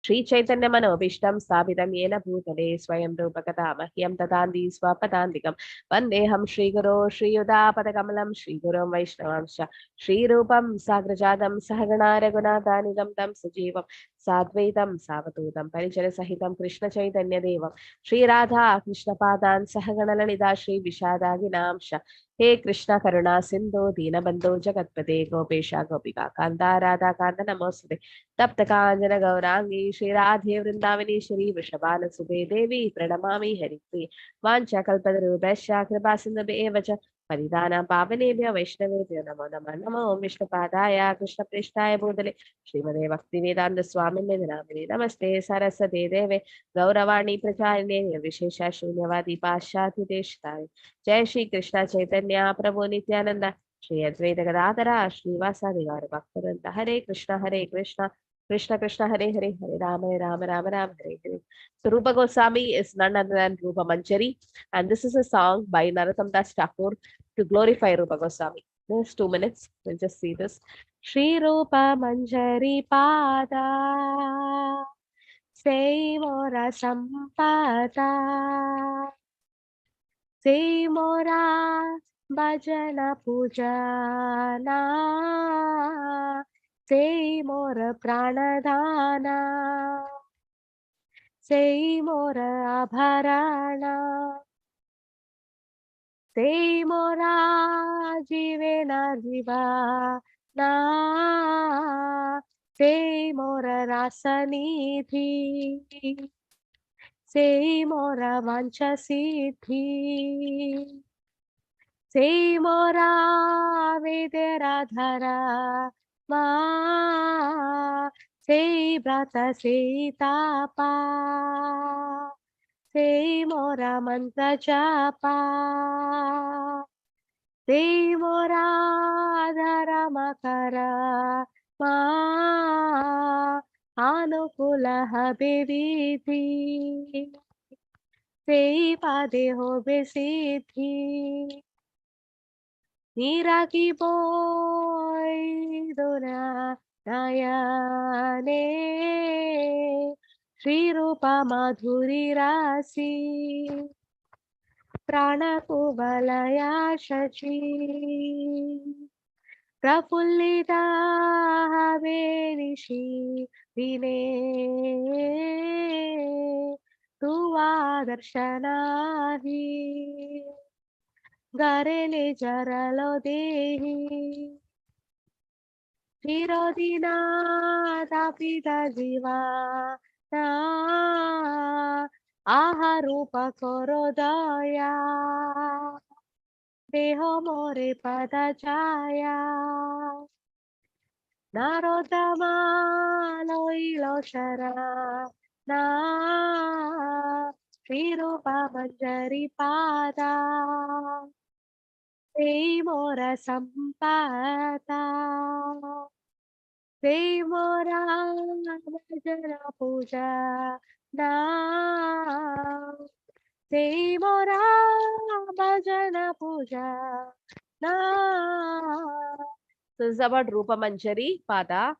Shri Chaitanya Manobishtam Sthapitam Yena Bhutale Swayam Rupakata Mahyam Tatandi Swapatandikam Vandeham Shri Guru Shri Yuda Padakamalam Shri Gurum Vaishnavamsha Shri Rupam Sagrajadam Sahagana Raghunathanidam Tam Sajivam Sadvaitam Savadutam Parichara Sahitam Krishna Chaitanya Devam Shri Radha Krishna Padan Sahagana Lalita Shri Vishadaginamsha He Krishna Karuna Sindhu Dinabandhu Jagatpate Gopesha Gopika Kanda Radha Kanda Namaste तप्त कांचन गौरांगी श्री राधे वृंदावनी श्री वृषभान सुबे देवी प्रणमामि हरिप्रिये वाञ्छाकल्पतरुभ्यश्च कृपा सिन्धुभ्येव च पतितानां पावनेभ्यो वैष्णवेभ्यो नमो नमः नमो विष्णुपादाय कृष्णप्रेष्ठाय भूतले श्रीमते भक्तिवेदान्त स्वामिने नामिने नमस्ते सरस्वती देवे गौरवाणी प्रचारिणे निर्विशेष शून्यवादी पाश्चात्य देशताय जय श्री कृष्ण चैतन्य प्रभु नित्यानंद श्री अद्वैत गदाधर श्रीवासादि गौर भक्तवृंद हरे Krishna Krishna Krishna Hare Hare Hare Rama Rama Hare Hare. So Rupa Goswami is none other than Rupa Manjari, and this is a song by Narottam Das Thakur to glorify Rupa Goswami. Just 2 minutes, we'll just see this. Shri Rupa Manjari Pada Sei Mora Sampada Sei Mora Bhajana Pujana Sei mora pranadhana, sei mora abharana, sei mora jivena jivana, sei mora rasanidhi, sei mora vanchasiddhi, sei mora videradhara. Ma sei brata sei tapa sei mora mantra japa sei mora dhara makara ma anukula habividhi sei pade hobe siddhi Niraki boy dona nayane Shri Rupa Madhuri Rasi Prana Kubalaya Shachi Prafullita Havenishi Dine Tuva Darshanahi Garele jaralo dehi Chirodina tapita jiva na Aharupa korodaya Deho more pada jaya Narodama loilo shara na Shrirupa manjari pada Sei mora sampata, sei mora bhajana puja na, sei mora bhajana puja na. So this is about Rupa Manjari Pada.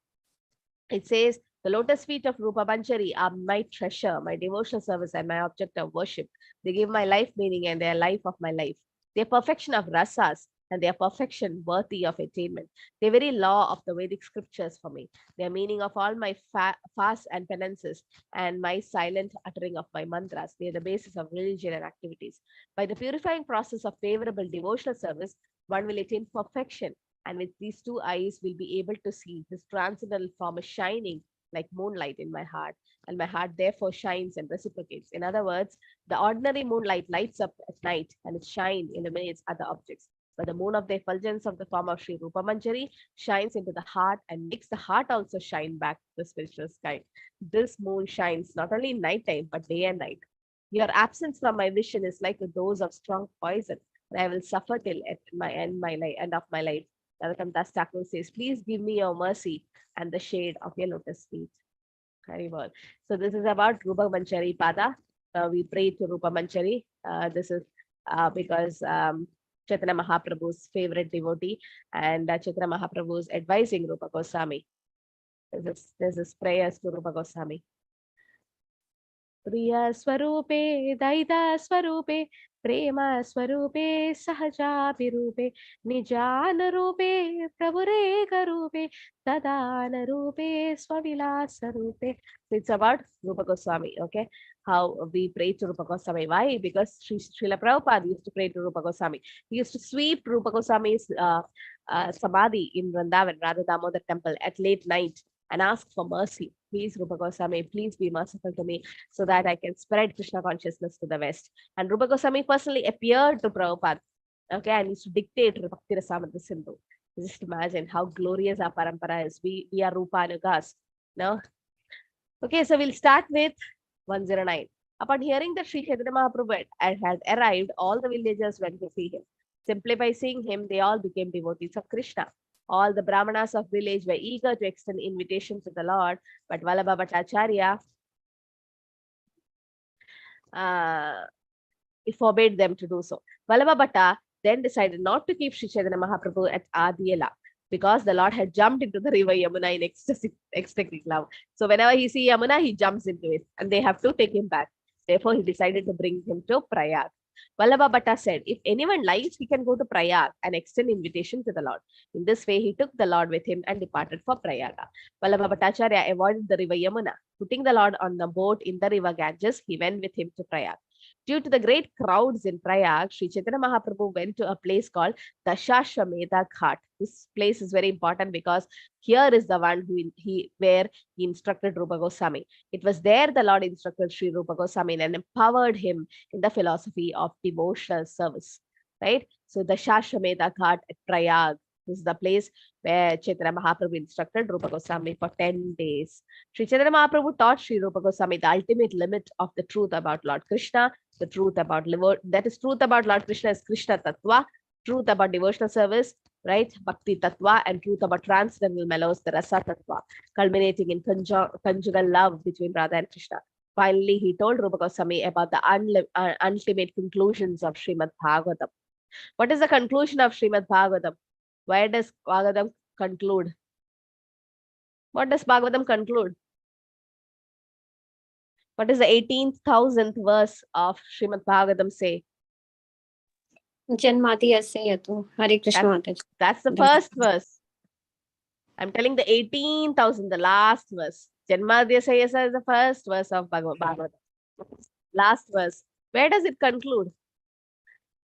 It says, the lotus feet of Rupa Manjari are my treasure, my devotional service, and my object of worship. They give my life meaning and they are life of my life. They are perfection of rasas and they are perfection worthy of attainment. They are very law of the Vedic scriptures for me. They are meaning of all my fasts and penances and my silent uttering of my mantras. They are the basis of religion and activities. By the purifying process of favorable devotional service, one will attain perfection, and with these two eyes will be able to see this transcendental form shining like moonlight in my heart, and my heart therefore shines and reciprocates. In other words, the ordinary moonlight lights up at night and its shine illuminates other objects. But the moon of the effulgence of the form of Sri Rupa Manjari shines into the heart and makes the heart also shine back to the spiritual sky. This moon shines not only in night time but day and night. Your absence from my vision is like a dose of strong poison, and I will suffer till at my end of my life. Narottam Das Thakur says, please give me your mercy and the shade of your lotus feet. Very well. So this is about Rupa Manjari Pada. We pray to Rupa Manjari. This is because Chaitanya Mahaprabhu's favorite devotee, and Chaitanya Mahaprabhu is advising Rupa Goswami. This is prayers to Rupa Goswami. Priya Swarupe, Daita Swarupe, Prema Swarupe, Sahajabirupe, Nijana Rupe, Prabhureka Rupe, Tadana Rupe, Swavilasa Rupe. So it's about Rupa Goswami, okay? How we pray to Rupa Goswami. Why? Because Srila Prabhupada used to pray to Rupa Goswami. He used to sweep Rupa Goswami's samadhi in Vrindavan, Radha Damodar temple at late night and ask for mercy. Please, Rupa Goswami, please be merciful to me so that I can spread Krishna consciousness to the West. And Rupa Goswami personally appeared to Prabhupada, okay, and used to dictate Bhakti Rasamrita Sindhu. Just imagine how glorious our parampara is. We are Rupa Anugas. No? Okay, so we'll start with 109. Upon hearing that Sri Chaitanya Mahaprabhu had arrived, all the villagers went to see him. Simply by seeing him, they all became devotees of Krishna. All the Brahmanas of village were eager to extend invitation to the Lord, but Vallabha Bhattacharya forbade them to do so. Vallabha Bhatta then decided not to keep Sri Chaitanya Mahaprabhu at Odiya because the Lord had jumped into the river Yamuna in ecstatic love. So whenever he sees Yamuna, he jumps into it and they have to take him back. Therefore, he decided to bring him to Prayag. Vallabha Bhatta said, if anyone likes, he can go to Prayag and extend invitation to the Lord. In this way, he took the Lord with him and departed for Prayaga. Vallabha Bhattacharya avoided the river Yamuna. Putting the Lord on the boat in the river Ganges, he went with him to Prayag. Due to the great crowds in Prayag, Sri Chaitanya Mahaprabhu went to a place called Dashashwamedha Ghat. This place is very important because here is the one where he instructed Rupa Goswami. It was there the Lord instructed Sri Rupa Goswami and empowered him in the philosophy of devotional service. Right? So Dashashwamedha Ghat at Prayag. This is the place where Chaitanya Mahaprabhu instructed Rupa Goswami for 10 days. Sri Chaitanya Mahaprabhu taught Sri Rupa Goswami the ultimate limit of the truth about Lord Krishna. The truth about truth about Lord Krishna is Krishna Tattva. Truth about devotional service, right? Bhakti Tattva, and truth about transcendental mellows, the Rasa Tattva, culminating in conjugal love between Radha and Krishna. Finally, he told Rupa Goswami about the ultimate conclusions of Srimad Bhagavatam. What is the conclusion of Srimad Bhagavatam? Where does Bhagavatam conclude? What does Bhagavatam conclude? What is the 18,000th verse of Srimad Bhagavatam say? Janmati Asayatu. Hare Krishna. That's the first verse. I'm telling the 18,000, the last verse. Janmadya Sayasa is the first verse of Bhagavatam. Last verse. Where does it conclude?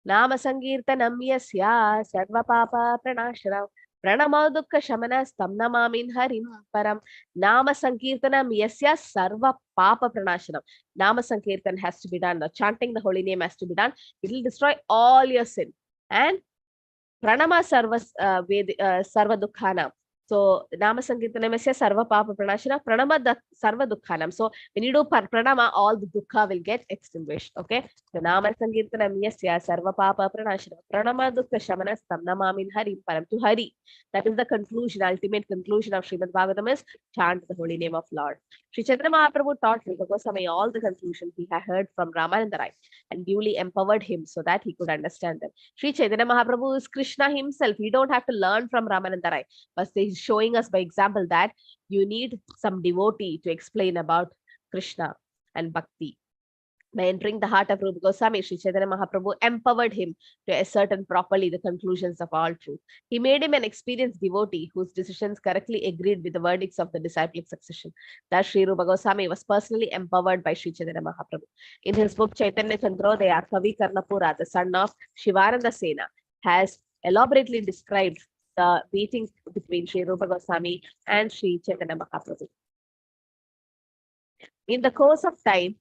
Nama Sankirtanam Yasya Sarva Papa Pranashara Pranama Dukkha Shamana Stamnamamin Harim Param. Nama Sankirtanam Yasya Sarva Papa Pranashanam. Nama Sankirtan has to be done. The chanting the holy name has to be done. It will destroy all your sin. And Pranama Sarva Dukkhanam. So Nama Sankirtanam Yasya Sarva Papa Pranashana Pranama Sarva Dukkhanam. So when you do Pranama, all the dukkha will get extinguished. Okay. So Nama Sankirtanam Yasya Sarva Papa Pranashana Pranama Dukkha Shamana Stamnamamin Harim Param. To Hari. That is the conclusion, ultimate conclusion of Srimad Bhagavatam is chant the holy name of Lord. Sri Chaitanya Mahaprabhu taught Rupa Goswami all the conclusions he had heard from Ramananda Rai and duly empowered him so that he could understand them. Sri Chaitanya Mahaprabhu is Krishna himself. You don't have to learn from Ramananda Rai, but he's showing us by example that you need some devotee to explain about Krishna and Bhakti. By entering the heart of Rupa Goswami, Sri Chaitanya Mahaprabhu empowered him to ascertain properly the conclusions of all truth. He made him an experienced devotee whose decisions correctly agreed with the verdicts of the disciplic succession. Thus, Sri Rupa Goswami was personally empowered by Sri Chaitanya Mahaprabhu. In his book Chaitanya Chandrodaya, Kavi Karnapura, the son of Shivananda Sena, has elaborately described the meeting between Sri Rupa Goswami and Sri Chaitanya Mahaprabhu. In the course of time,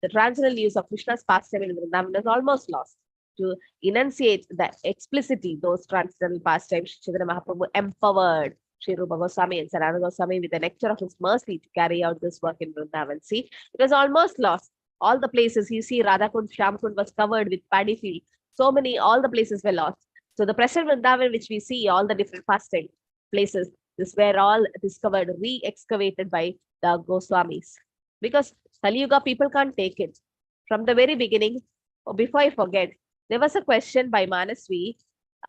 the traditional use of Krishna's pastime in Vrindavan is almost lost. To enunciate the explicitly those transcendental pastimes, Sri Chaitanya Mahaprabhu empowered Sri Rupa Goswami and Sanatana Goswami with the nectar of his mercy to carry out this work in Vrindavan. See, it was almost lost. All the places you see, Radhakund, Shyamkund was covered with paddy field. So many, all the places were lost. So the present Vrindavan, which we see, all the different pastime places, these were all discovered, re-excavated by the Goswamis. Because Kali Yuga, people can't take it. From the very beginning, before I forget, there was a question by Manasvi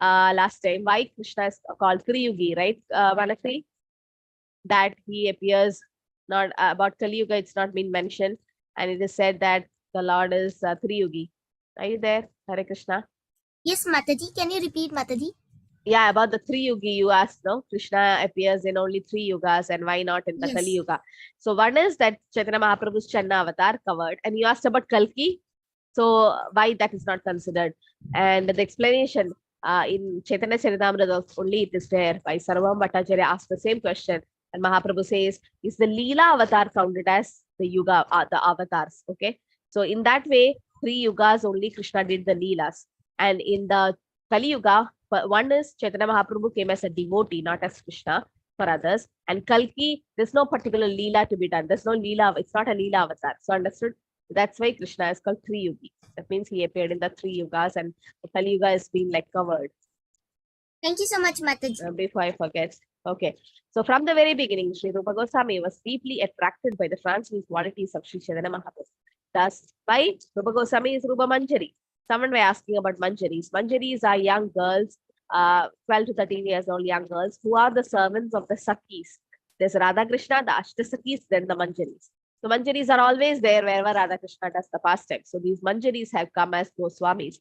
last time, why Krishna is called Kriyugi, right, Manasvi? That he appears, not about Kali Yuga, it's not been mentioned. and it is said that the Lord is Triyugi. Are you there, Hare Krishna? Yes, Mataji. Can you repeat, Mataji? Yeah, about the three yugi you asked, no? Krishna appears in only three yugas, and why not in the Yes. Kali Yuga? So one is that Chaitanya Mahaprabhu's Channa avatar covered, and you asked about Kalki. So why that is not considered? And the explanation in Chaitanya Charitamrita only it is there by Sarvam Bhattacharya asked the same question, and Mahaprabhu says, is the Lila avatar counted as the yuga, the avatars? Okay, so in that way, 3 yugas only Krishna did the Leelas, and in the Kali Yuga, one is Chaitanya Mahaprabhu came as a devotee, not as Krishna for others. And Kalki, there's no particular Leela to be done. There's no Leela, it's not a Leela avatar. So understood? That's why Krishna is called Three Yugi. That means he appeared in the 3 yugas, and the Kali Yuga is being like covered. Thank you so much, Mataji. Before I forget. Okay. So from the very beginning, Sri Rupa Goswami was deeply attracted by the transcendental qualities of Sri Chaitanya Mahaprabhu. Thus, why Rupa Goswami is Rupa Manjari? Someone were asking about Manjaris. Manjaris are young girls, 12 to 13 years old young girls, who are the servants of the Sakis. There's Radha Krishna, the Ashtasakis, then the Manjaris. So Manjaris are always there wherever Radha Krishna does the pastime. So these Manjaris have come as Goswamis.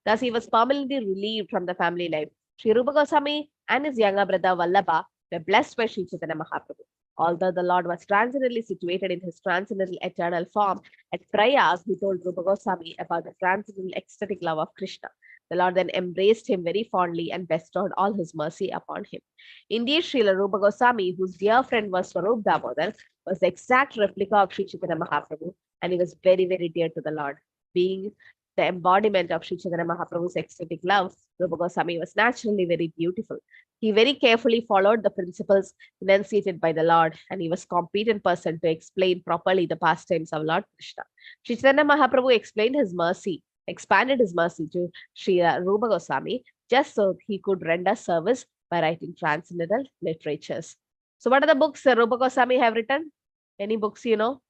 Thus, he was permanently relieved from the family life. Sri Rupa Goswami and his younger brother Vallabha were blessed by Sri Chaitanya Mahaprabhu. Although the Lord was transcendently situated in his transcendental eternal form, at Prayag, he told Rupa Goswami about the transcendental ecstatic love of Krishna. The Lord then embraced him very fondly and bestowed all his mercy upon him. Indeed, Srila Rupa Goswami, whose dear friend was Swarup Damodar, was the exact replica of Sri Chaitanya Mahaprabhu, and he was very, very dear to the Lord. Being the embodiment of Sri Chaitanya Mahaprabhu's ecstatic love, Rupa Goswami was naturally very beautiful. He very carefully followed the principles enunciated by the Lord, and he was a competent person to explain properly the pastimes of Lord Krishna. Sri Chaitanya Mahaprabhu explained his mercy, expanded his mercy to Sri Rupa Goswami, just so he could render service by writing transcendental literatures. So what are the books Rupa Goswami have written? Any books you know,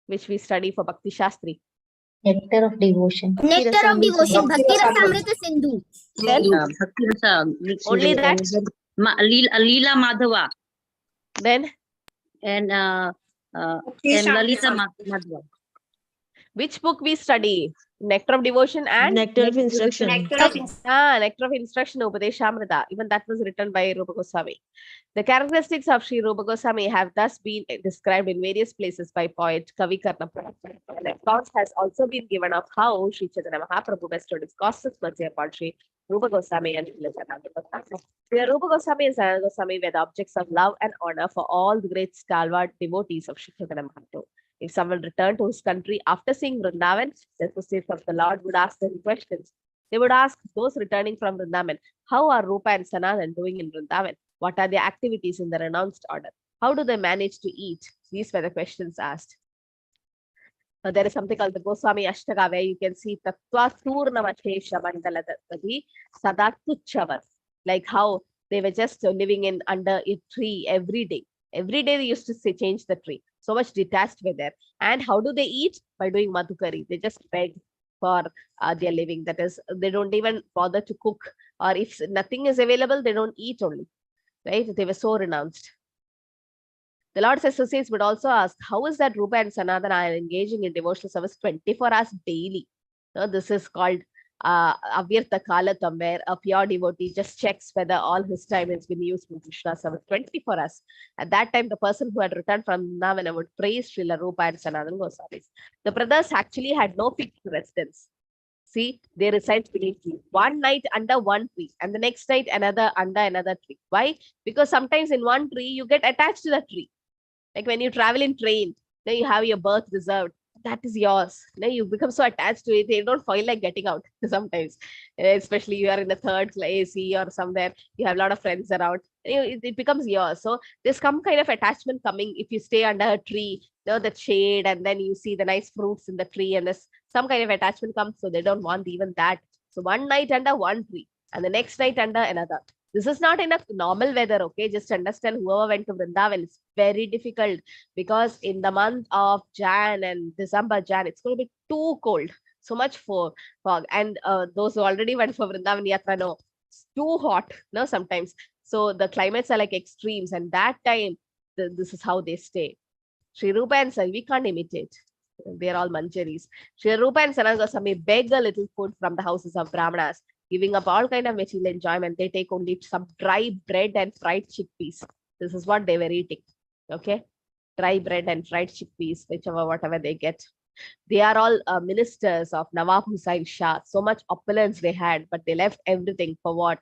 which we study for Bhakti Shastri? Nectar of Devotion. Nectar of Devotion, Bhakti Bhakti Rasamrita. Rasamrita Sindhu. Then Bhakti Rasa. only that. Lila Madhava. Then And Lalita Madhava. which book we study? Nectar of Devotion and Nectar of Instruction. Nectar of Instruction, Upadeshamrita. Even that was written by Rupa Goswami. The characteristics of Sri Rupa Goswami have thus been described in various places by poet Kavi Karnapura. An account has also been given of how Sri Chaitanya Mahaprabhu bestowed his causeless mercy upon Sri Rupa Goswami and Sri Rupa Goswami and Sanatana Goswami were the objects of love and honor for all the great stalwart devotees of Sri Chaitanya Mahaprabhu. If someone returned to his country after seeing Vrindavan, the associates of the Lord would ask them questions. They would ask those returning from Vrindavan, how are Rupa and Sanatan doing in Vrindavan? What are their activities in the renounced order? How do they manage to eat? These were the questions asked. There is something called the Goswami Ashtaka, where you can see Tattva Turnamashesha Mandaladadi Sadatuchavar, like how they were just living in under a tree every day. Every day they used to say, change the tree. So much detached were there. And how do they eat? By doing madhukari. They just beg for their living. That is, they don't even bother to cook. Or if nothing is available, they don't eat only. Right? They were so renounced. The Lord's associates would also ask, how is that Rupa and Sanatana are engaging in devotional service 24 hours daily? No, this is called Avyartha Kalatam, where a pure devotee just checks whether all his time has been used in Krishna service 24 hours. At that time, the person who had returned from Navana would praise Srila Rupa and Sanatana Goswamis. The brothers actually had no fixed residence. See, they reside beneath trees. One night under one tree, and the next night another under another tree. Why? Because sometimes in one tree, you get attached to the tree. Like when you travel in train, then you have your berth reserved. That is yours. Then you become so attached to it, you don't feel like getting out sometimes. Especially you are in the third AC or somewhere, you have a lot of friends around. It becomes yours. So there's some kind of attachment coming if you stay under a tree, you know, that shade, and then you see the nice fruits in the tree, and there's some kind of attachment comes. So they don't want even that. So one night under one tree, and the next night under another. This is not in a normal weather, okay? Just understand, whoever went to Vrindavan, it's very difficult because in the month of Jan and December, it's going to be too cold. So much fog. And those who already went for Vrindavan Yatra know, it's too hot, no, sometimes. So the climates are like extremes, and that time, this is how they stay. Sri Rupa and Sai, we can't imitate. They're all Manjaris. Sri Rupa and Sanatana Goswami beg a little food from the houses of Brahmanas, giving up all kind of material enjoyment. They take only some dry bread and fried chickpeas. This is what they were eating. Okay, dry bread and fried chickpeas, whatever they get. They are all ministers of Nawab Hussain Shah. So much opulence they had, but they left everything for what?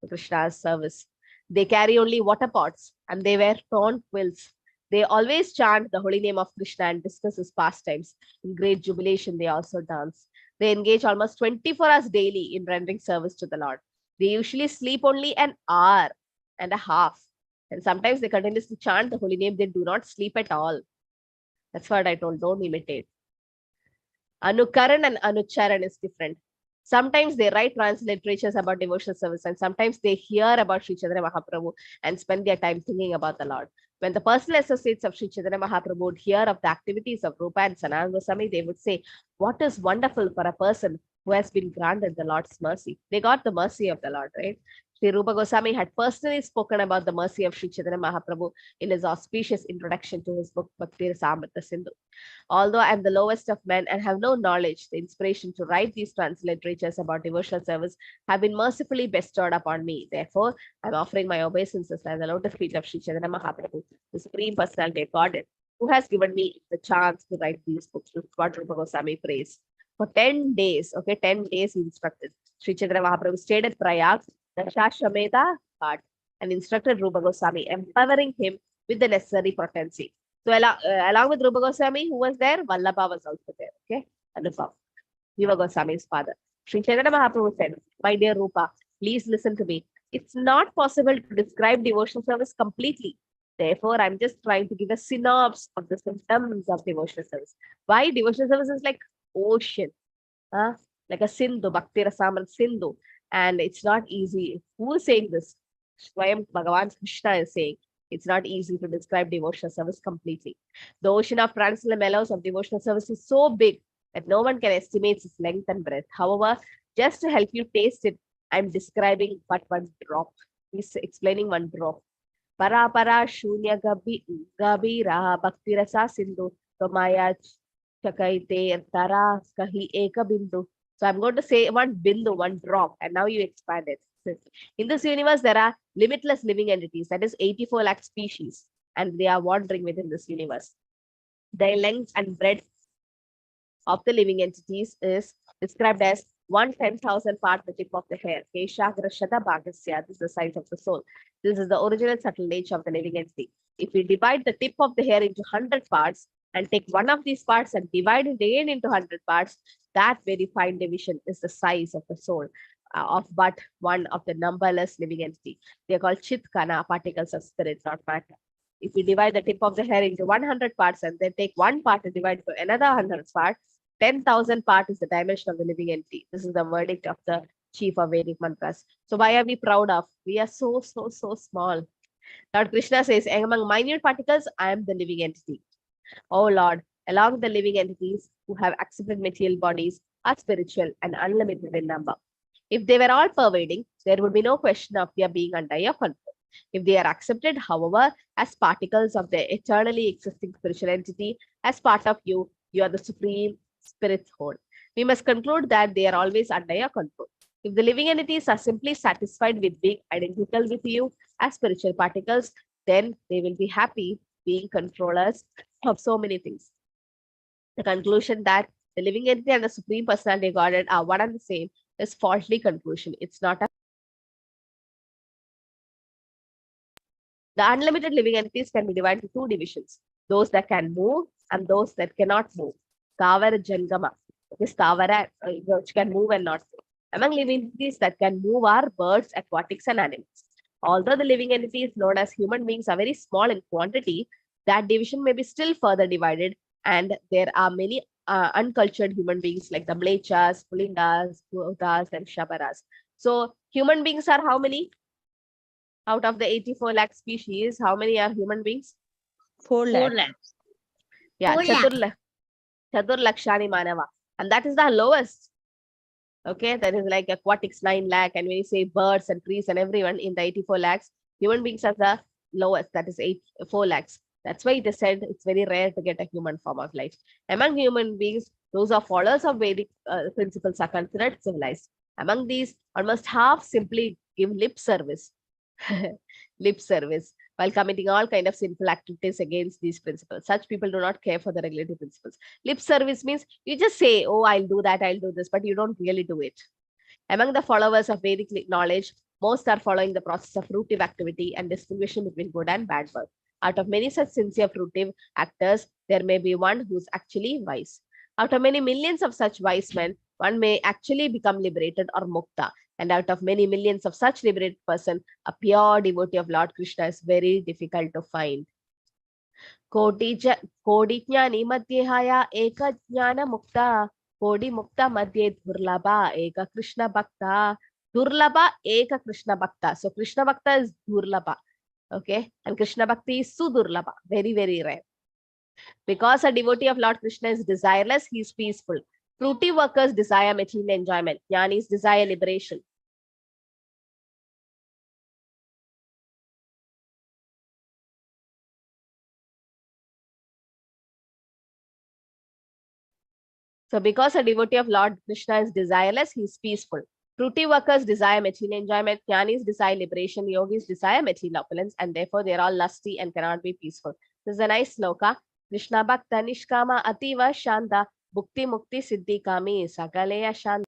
For Krishna's service. They carry only water pots and they wear torn quilts. They always chant the holy name of Krishna and discuss his pastimes. In great jubilation, they also dance. They engage almost 24 hours daily in rendering service to the Lord. They usually sleep only an hour and a half. And sometimes they continuously chant the holy name. They do not sleep at all. That's what I told. Don't imitate. Anukaran and Anucharan is different. Sometimes they write transliteratures about devotional service, and sometimes they hear about Sri Chaitanya Mahaprabhu and spend their time thinking about the Lord. When the personal associates of Sri Chaitanya Mahaprabhu would hear of the activities of Rupa and Sanatana Goswami, they would say, "What is wonderful for a person who has been granted the Lord's mercy?" They got the mercy of the Lord, right? Sri Rupa Goswami had personally spoken about the mercy of Sri Chaitanya Mahaprabhu in his auspicious introduction to his book Bhakti Rasamrita Sindhu. Although I am the lowest of men and have no knowledge, the inspiration to write these transliteratures about devotional service have been mercifully bestowed upon me. Therefore, I am offering my obeisances at the lotus feet of Sri Chaitanya Mahaprabhu, the Supreme Personality of Godhead, who has given me the chance to write these books. With what Rupa Goswami prays. For 10 days, 10 days he instructed. Sri Chaitanya Mahaprabhu stayed at Prayag, the Shashwamedha Ghat, and instructed Rupa Goswami, empowering him with the necessary potency. So along with Rupa Goswami, who was there? Vallabha was also there. Okay, Anupam, Jiva Goswami's father. Sri Chaitanya Mahaprabhu said, "My dear Rupa, please listen to me. It's not possible to describe devotional service completely. Therefore, I'm just trying to give a synopsis of the symptoms of devotional service. Why devotional service is like ocean, like a Sindhu, Bhakti Rasamrita Sindhu, and it's not easy. Who is saying this? Swayam Bhagavan Krishna is saying. It's not easy to describe devotional service completely. The ocean of transcendental mellows of devotional service is so big that no one can estimate its length and breadth. However, just to help you taste it, I'm describing but one drop. He's explaining one drop. Para para shunya gabira bhakti rasa sindhu tomaya chakaite tara kahi eka bindu. So I'm going to say one bindu, one drop, and now you expand it. In this universe, there are limitless living entities, that is 84 lakh species, and they are wandering within this universe. The length and breadth of the living entities is described as 1/10,000 part the tip of the hair. This is the size of the soul. This is the original subtle nature of the living entity. If we divide the tip of the hair into 100 parts and take one of these parts and divide it again into 100 parts, that very fine division is the size of the soul. Of but one of the numberless living entity. They are called Chitkana, particles of spirit, not matter. If we divide the tip of the hair into 100 parts and then take one part and divide it to another 100 part, 10,000 part is the dimension of the living entity. This is the verdict of the chief of Vedic mantras. So why are we proud of? We are so small. Lord Krishna says, among minute particles, I am the living entity. Oh Lord, along the living entities who have accepted material bodies are spiritual and unlimited in number. If they were all pervading, there would be no question of their being under your control. If they are accepted, however, as particles of the eternally existing spiritual entity, as part of you, you are the supreme spirit whole. We must conclude that they are always under your control. If the living entities are simply satisfied with being identical with you as spiritual particles, then they will be happy being controllers of so many things. The conclusion that the living entity and the supreme personality of Godhead are one and the same is faulty conclusion. It's not a. The unlimited living entities can be divided into two divisions: those that can move and those that cannot move. Thavara Jangama. This Thavara, which can move and not move. Among living entities that can move are birds, aquatics, and animals. Although the living entities known as human beings are very small in quantity, that division may be still further divided, and there are many uncultured human beings like the Mlechas, Pulingas, Bhutas, and Shabaras. So human beings are how many? Out of the 84 lakh species, how many are human beings? 4 lakhs. Yeah, 4 lakh. Chatur Lakshani Manava. And that is the lowest. Okay, that is like aquatics 9 lakh. And when you say birds and trees and everyone in the 84 lakhs, human beings are the lowest, that is 4 lakhs. That's why it is said it's very rare to get a human form of life. Among human beings, those are followers of Vedic principles are considered civilized. Among these, almost half simply give lip service, lip service, while committing all kind of sinful activities against these principles. Such people do not care for the regulative principles. Lip service means you just say, "Oh, I'll do that, I'll do this," but you don't really do it. Among the followers of Vedic knowledge, most are following the process of fruitive activity and distinguishing between good and bad work. Out of many such sincere fruitive actors, there may be one who's actually wise. Out of many millions of such wise men, one may actually become liberated or mukta. And out of many millions of such liberated person, a pure devotee of Lord Krishna is very difficult to find. कोटिज्ञानी मध्ये हया एक ज्ञान मुक्ता कोटि मुक्ता मध्ये दुर्लभा एक कृष्ण भक्ता durlabha eka krishna bhakta. So krishna bhakta is durlabha, okay, and krishna bhakti is sudurlabha, very very rare. Because a devotee of Lord Krishna is desireless, he is peaceful. Fruity workers desire material enjoyment, jnanis desire liberation. So because a devotee of Lord Krishna is desireless, he is peaceful. Fruity workers desire material enjoyment, jnanis desire liberation, yogis desire material opulence, and therefore they are all lusty and cannot be peaceful. This is a nice sloka. Krishna bhakta nishkama ativa shanta bhukti mukti siddhi kami sakaleya shanta.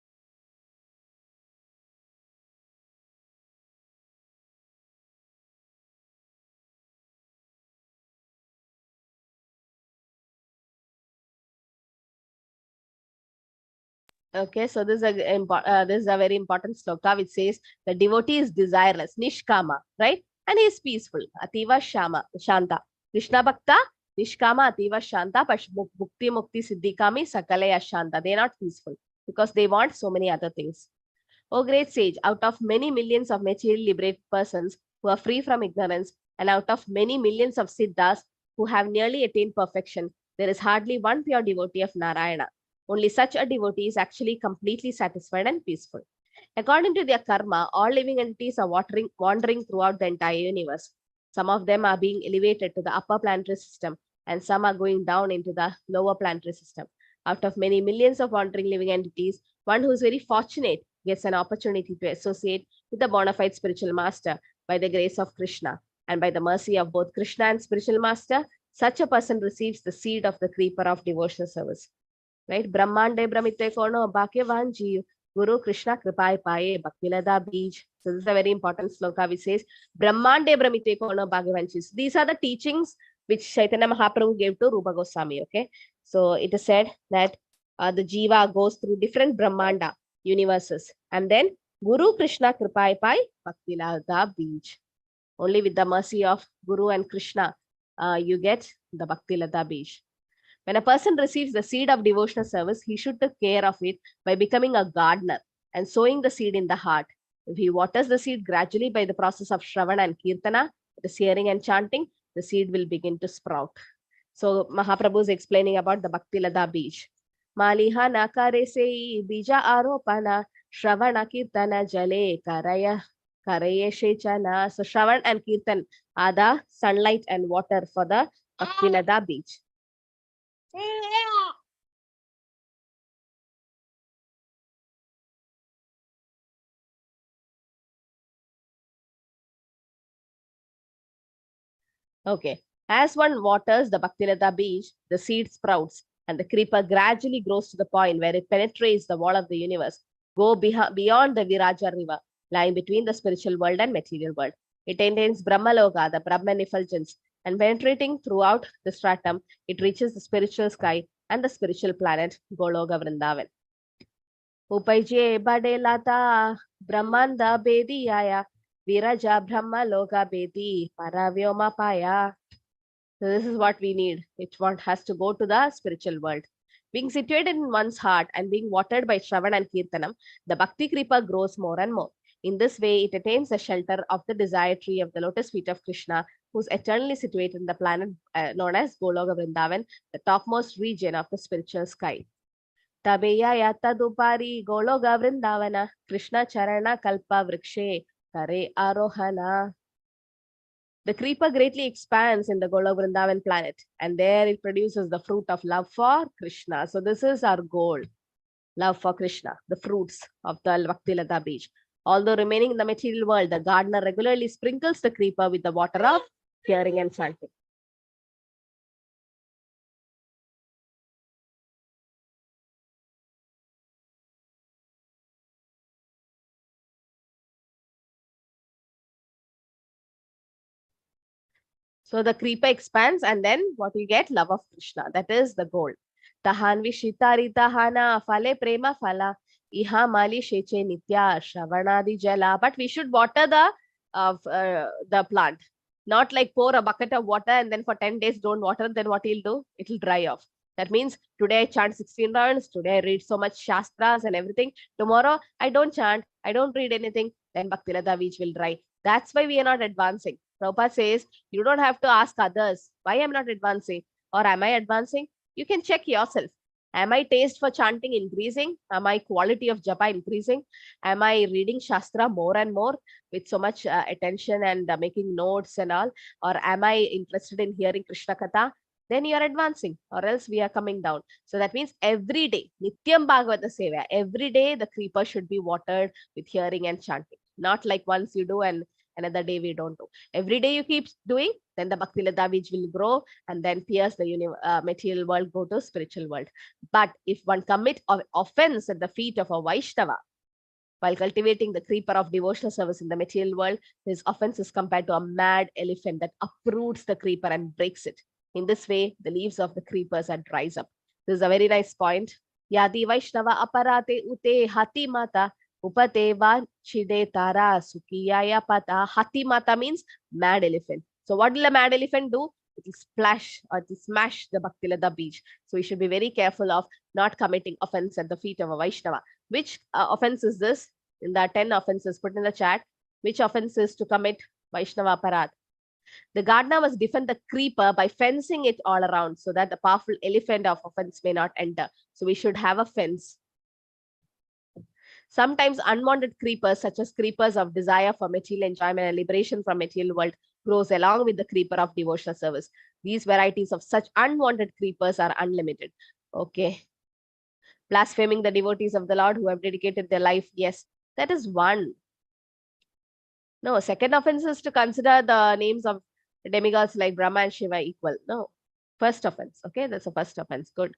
Okay, so this is a very important sloka which says the devotee is desireless, nishkama, right? And he is peaceful, ativa shanta. Krishna bhakta, nishkama, ativa shanta, bhukti mukti siddhikami, sakalaya shanta. They are not peaceful because they want so many other things. O great sage, out of many millions of materially liberated persons who are free from ignorance, and out of many millions of siddhas who have nearly attained perfection, there is hardly one pure devotee of Narayana. Only such a devotee is actually completely satisfied and peaceful. According to their karma, all living entities are wandering throughout the entire universe. Some of them are being elevated to the upper planetary system, and some are going down into the lower planetary system. Out of many millions of wandering living entities, one who is very fortunate gets an opportunity to associate with the bona fide spiritual master by the grace of Krishna. And by the mercy of both Krishna and spiritual master, such a person receives the seed of the creeper of devotional service. Right? Brahmande Brahmite Kono Bhagyavan Jeev Guru Krishna Kripai Paye Bhaktilada Bij. So this is a very important sloka which says Brahmande Brahmite Kono Bhagyavan Jeev. These are the teachings which Chaitanya Mahaprabhu gave to Rupa Goswami. Okay, so it is said that the jiva goes through different Brahmanda universes, and then Guru Krishna Kripai Pai Bhaktilada Bij. Only with the mercy of Guru and Krishna, you get the Bhaktilada Bij. When a person receives the seed of devotional service, he should take care of it by becoming a gardener and sowing the seed in the heart. If he waters the seed gradually by the process of Shravana and Kirtana, the hearing and chanting, the seed will begin to sprout. So Mahaprabhu is explaining about the Bhaktilada Bij. Maliha nakare sei bija aropana Shravana Kirtana jale karaya karayeshechana. So Shravan and Kirtan are the sunlight and water for the Bhaktilada Bij. Okay. As one waters the Bhaktilata Bij, the seed sprouts and the creeper gradually grows to the point where it penetrates the wall of the universe, go beyond the Viraja river, lying between the spiritual world and material world. It attains Brahmaloka, the Brahman effulgence, and penetrating throughout the stratum, it reaches the spiritual sky and the spiritual planet, Goloka Vrindavan. Upaije Bade Lata Brahmanda Bediyaya Viraja Brahma Loka Bedi Paravyoma Paya. So this is what we need. Each one has to go to the spiritual world. Being situated in one's heart and being watered by Shravan and Kirtanam, the Bhakti Kripa grows more and more. In this way, it attains the shelter of the desire tree of the lotus feet of Krishna, who is eternally situated in the planet known as Goloka Vrindavan, the topmost region of the spiritual sky. Tabeya Tadupari Goloka Vrindavana Krishna Charana Kalpa Vrikshe Kare Arohana. The creeper greatly expands in the Golok Vrindavan planet, and there it produces the fruit of love for Krishna. So this is our goal, love for Krishna, the fruits of the Bhaktilata Beach. Although remaining in the material world, the gardener regularly sprinkles the creeper with the water of hearing and chanting. So the creeper expands, and then what you get? Love of Krishna. That is the goal. Tahanvi Shitari Tahana Fale Prema Fala Iha Mali Sheche Nitya Shravanadi Jala. But we should water the plant. Not like pour a bucket of water and then for 10 days don't water, then what he'll do? It'll dry off. That means today I chant 16 rounds, today I read so much Shastras and everything. Tomorrow I don't chant, I don't read anything, then Bhaktilata Beach will dry. That's why we are not advancing. Prabhupada says, you don't have to ask others, why I'm not advancing? Or am I advancing? You can check yourself. Am I taste for chanting increasing? Am I quality of japa increasing? Am I reading Shastra more and more with so much attention and making notes and all? Or am I interested in hearing Krishna Katha? Then you are advancing, or else we are coming down. So that means every day, Nityam Bhagavata Seva, every day the creeper should be watered with hearing and chanting. Not like once you do and another day we don't do. Every day you keep doing, then the Bhaktilata Beach will grow and then pierce the material world, go to spiritual world. But if one commit offense at the feet of a Vaishnava, while cultivating the creeper of devotional service in the material world, his offense is compared to a mad elephant that uproots the creeper and breaks it. In this way, the leaves of the creepers are dries up. This is a very nice point. Yadi Vaishnava aparate ute hati mata upateva chide tara sukiyaya pata. Hati mata means mad elephant. So what will a mad elephant do? It will splash or it will smash the Bhaktilata Beach. So we should be very careful of not committing offense at the feet of a Vaishnava. Which offense is this? In the 10 offenses, put in the chat. Which offense is to commit Vaishnava Aparad? The gardener must defend the creeper by fencing it all around so that the powerful elephant of offense may not enter. So we should have a fence. Sometimes unwanted creepers, such as creepers of desire for material enjoyment and liberation from material world, grows along with the creeper of devotional service. These varieties of such unwanted creepers are unlimited. Okay. Blaspheming the devotees of the Lord who have dedicated their life. Yes, that is one. No, second offense is to consider the names of demigods like Brahma and Shiva equal. No, first offense. Okay, that's a first offense. Good.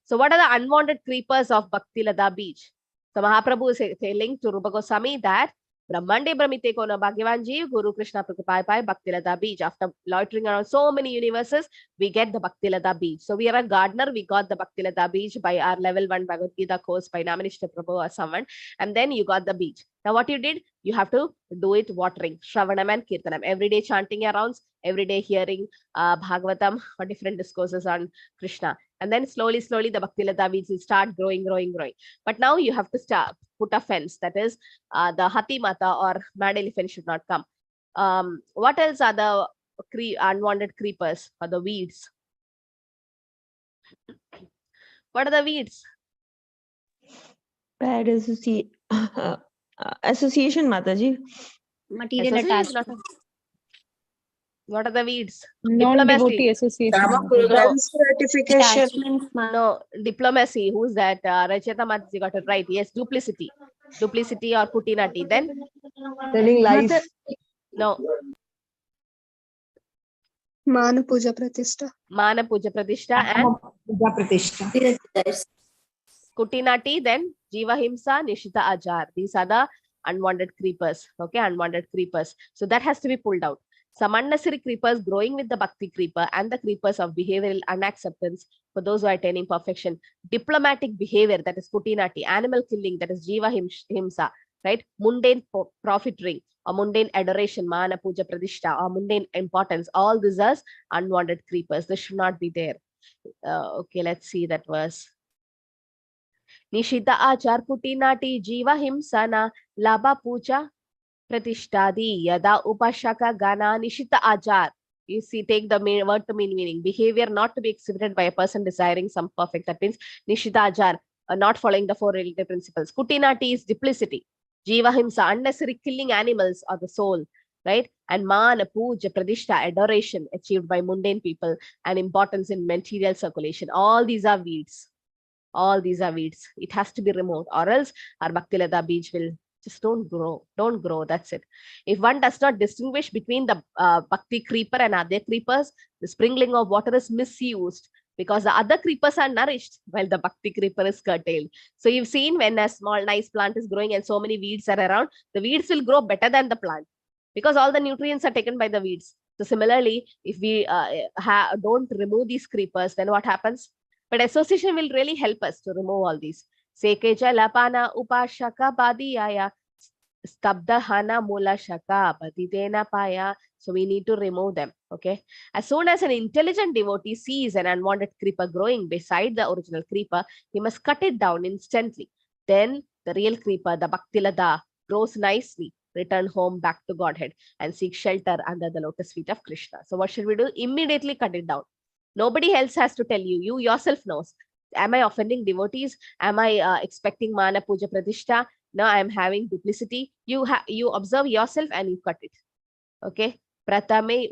So what are the unwanted creepers of Bhaktilata Beach? So Mahaprabhu is telling to Rupa Goswami that Brahmande Brahmite Kona Bhagyavan Jeev Guru Krishna Prakupai Bhaktilata Beach. After loitering around so many universes, we get the Bhaktilata Beach. So we are a gardener. We got the Bhaktilata Beach by our level 1 Bhagavad Gita course by Namanishta Prabhu or someone. And then you got the beach. Now what you did, you have to do it watering, Shravanam and Kirtanam. Every day chanting your rounds, every day hearing Bhagavatam or different discourses on Krishna. And then slowly, the Bhaktilata Beach will start growing. But now you have to put a fence. That is, the Hati Mata or mad elephant should not come. What else are the unwanted creepers or the weeds? What are the weeds? Bad association, Mataji. Material attachment. What are the weeds? Non-devotee association. Certification. No, diplomacy. Who's that? Rachita Mataji got it right. Yes, duplicity. Duplicity or putinati. Then? Telling lies. No. Mana Puja Pratishta. Mana Puja Pratishta and Kutinati, then Jiva Himsa, Nishita Ajar. These are the unwanted creepers. Okay, unwanted creepers. So that has to be pulled out. Some unnecessary creepers growing with the Bhakti creeper and the creepers of behavioral unacceptance for those who are attaining perfection. Diplomatic behavior, that is Kutinati. Animal killing, that is Jiva Himsa. Right? Mundane profiteering or mundane adoration, Mana Puja Pradishta, or mundane importance. All these are unwanted creepers. This should not be there. Okay, let's see that verse. Nishita Achar Kutinati Jiva Himsana Laba Puja Pratishtadi Yada Upashaka Gana Nishita Achar. You see, take the word to meaning. Behavior not to be exhibited by a person desiring some perfect. That means Nishita Achar, not following the 4 relative principles. Kutinati is duplicity. Jiva Himsa, unnecessary killing animals or the soul. right? And mana, puja, pradishta, adoration achieved by mundane people, and importance in material circulation. All these are weeds. All these are weeds. It has to be removed, or else our Bhaktilata beach will just don't grow. Don't grow. That's it. If one does not distinguish between the Bhakti creeper and other creepers, the sprinkling of water is misused because the other creepers are nourished while the Bhakti creeper is curtailed. So you've seen when a small, nice plant is growing and so many weeds are around, the weeds will grow better than the plant because all the nutrients are taken by the weeds. So similarly, if we don't remove these creepers, then what happens? But association will really help us to remove all these. Sekeja lapana upashaka padiyaya stabdahana mula shaka paditena paya. So we need to remove them. Okay. As soon as an intelligent devotee sees an unwanted creeper growing beside the original creeper, he must cut it down instantly. Then the real creeper, the Bhaktilada, grows nicely, return home back to Godhead, and seek shelter under the lotus feet of Krishna. So what should we do? Immediately cut it down. Nobody else has to tell you. You yourself knows. Am I offending devotees? Am I expecting mana puja pradishta? No, I am having duplicity. You observe yourself and you cut it. Okay. Pratame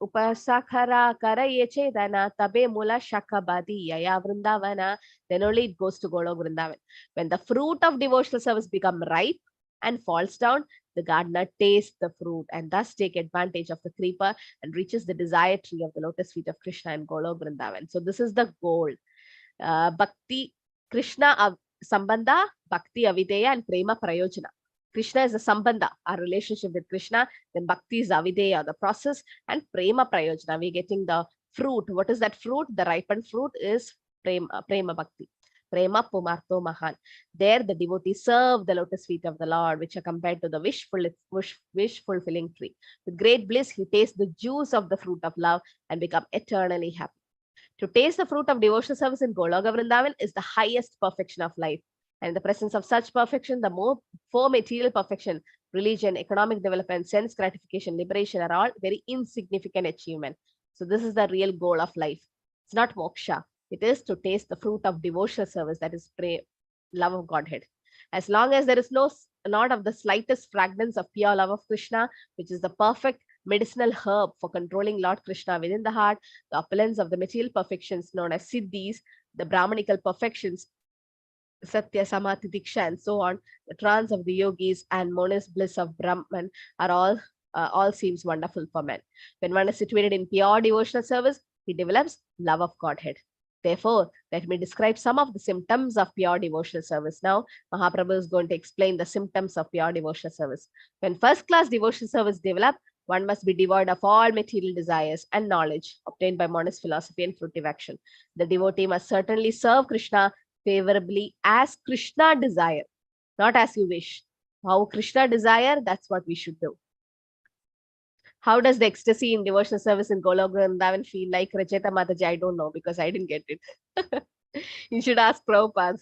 upasakhara karaye chedana tabe mula shakabadi yaya vrindavana. Then only it goes to Golok Vrindavan. When the fruit of devotional service become ripe and falls down, the gardener tastes the fruit and thus take advantage of the creeper and reaches the desired tree of the lotus feet of Krishna and Golok Vrindavan. So this is the goal. Bhakti, Krishna Sambandha, Bhakti Avideya, and Prema Prayojana. Krishna is a Sambandha, our relationship with Krishna. Then Bhakti is Avideya, the process, and Prema Prayojana. We're getting the fruit. What is that fruit? The ripened fruit is Prema Bhakti. Prema Pumarto Mahan. There the devotees serve the lotus feet of the Lord, which are compared to the wish fulfilling tree. With great bliss, he tastes the juice of the fruit of love and become eternally happy. To taste the fruit of devotional service in Goloka Vrindavan is the highest perfection of life. And in the presence of such perfection, the more for material perfection, religion, economic development, sense gratification, liberation are all very insignificant achievement. So this is the real goal of life. It's not moksha. It is to taste the fruit of devotional service, that is love of Godhead. As long as there is not of the slightest fragments of pure love of Krishna, which is the perfect medicinal herb for controlling Lord Krishna within the heart, the opulence of the material perfections known as siddhis, the Brahmanical perfections, Satya, Samadhi, Diksha, and so on, the trance of the yogis and monist bliss of Brahman are all seems wonderful for men. When one is situated in pure devotional service, he develops love of Godhead. Therefore, let me describe some of the symptoms of pure devotional service. Now, Mahaprabhu is going to explain the symptoms of pure devotional service. When first-class devotional service develops, one must be devoid of all material desires and knowledge obtained by monist philosophy and fruitive action. The devotee must certainly serve Krishna favorably as Krishna desire, not as you wish. How Krishna desire, that's what we should do. How does the ecstasy in devotional service in Golok Vrindavan feel like, Racheta Mataji? I don't know because I didn't get it. You should ask Prabhupada.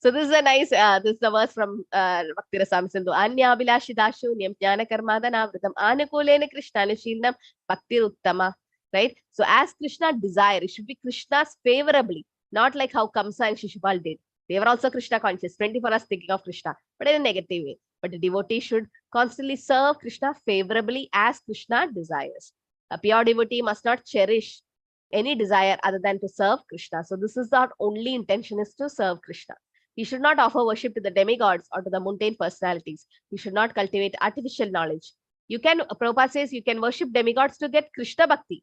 So this is a nice, this is the verse from Bhakti Rasamrita Sindhu. Anya Abhilashi Nyam Jnana Karmadana Vritam Anukulena Krishna Nishilnam Bhakti Uttama. Right? So as Krishna desire, it should be Krishna's favorably, not like how Kamsa and Shishupal did. They were also Krishna conscious, 24 hours thinking of Krishna, but in a negative way. But the devotee should constantly serve Krishna favorably as Krishna desires. A pure devotee must not cherish any desire other than to serve Krishna. So this is our only intention, is to serve Krishna. He should not offer worship to the demigods or to the mundane personalities. He should not cultivate artificial knowledge. You can, Prabhupada says, you can worship demigods to get Krishna Bhakti.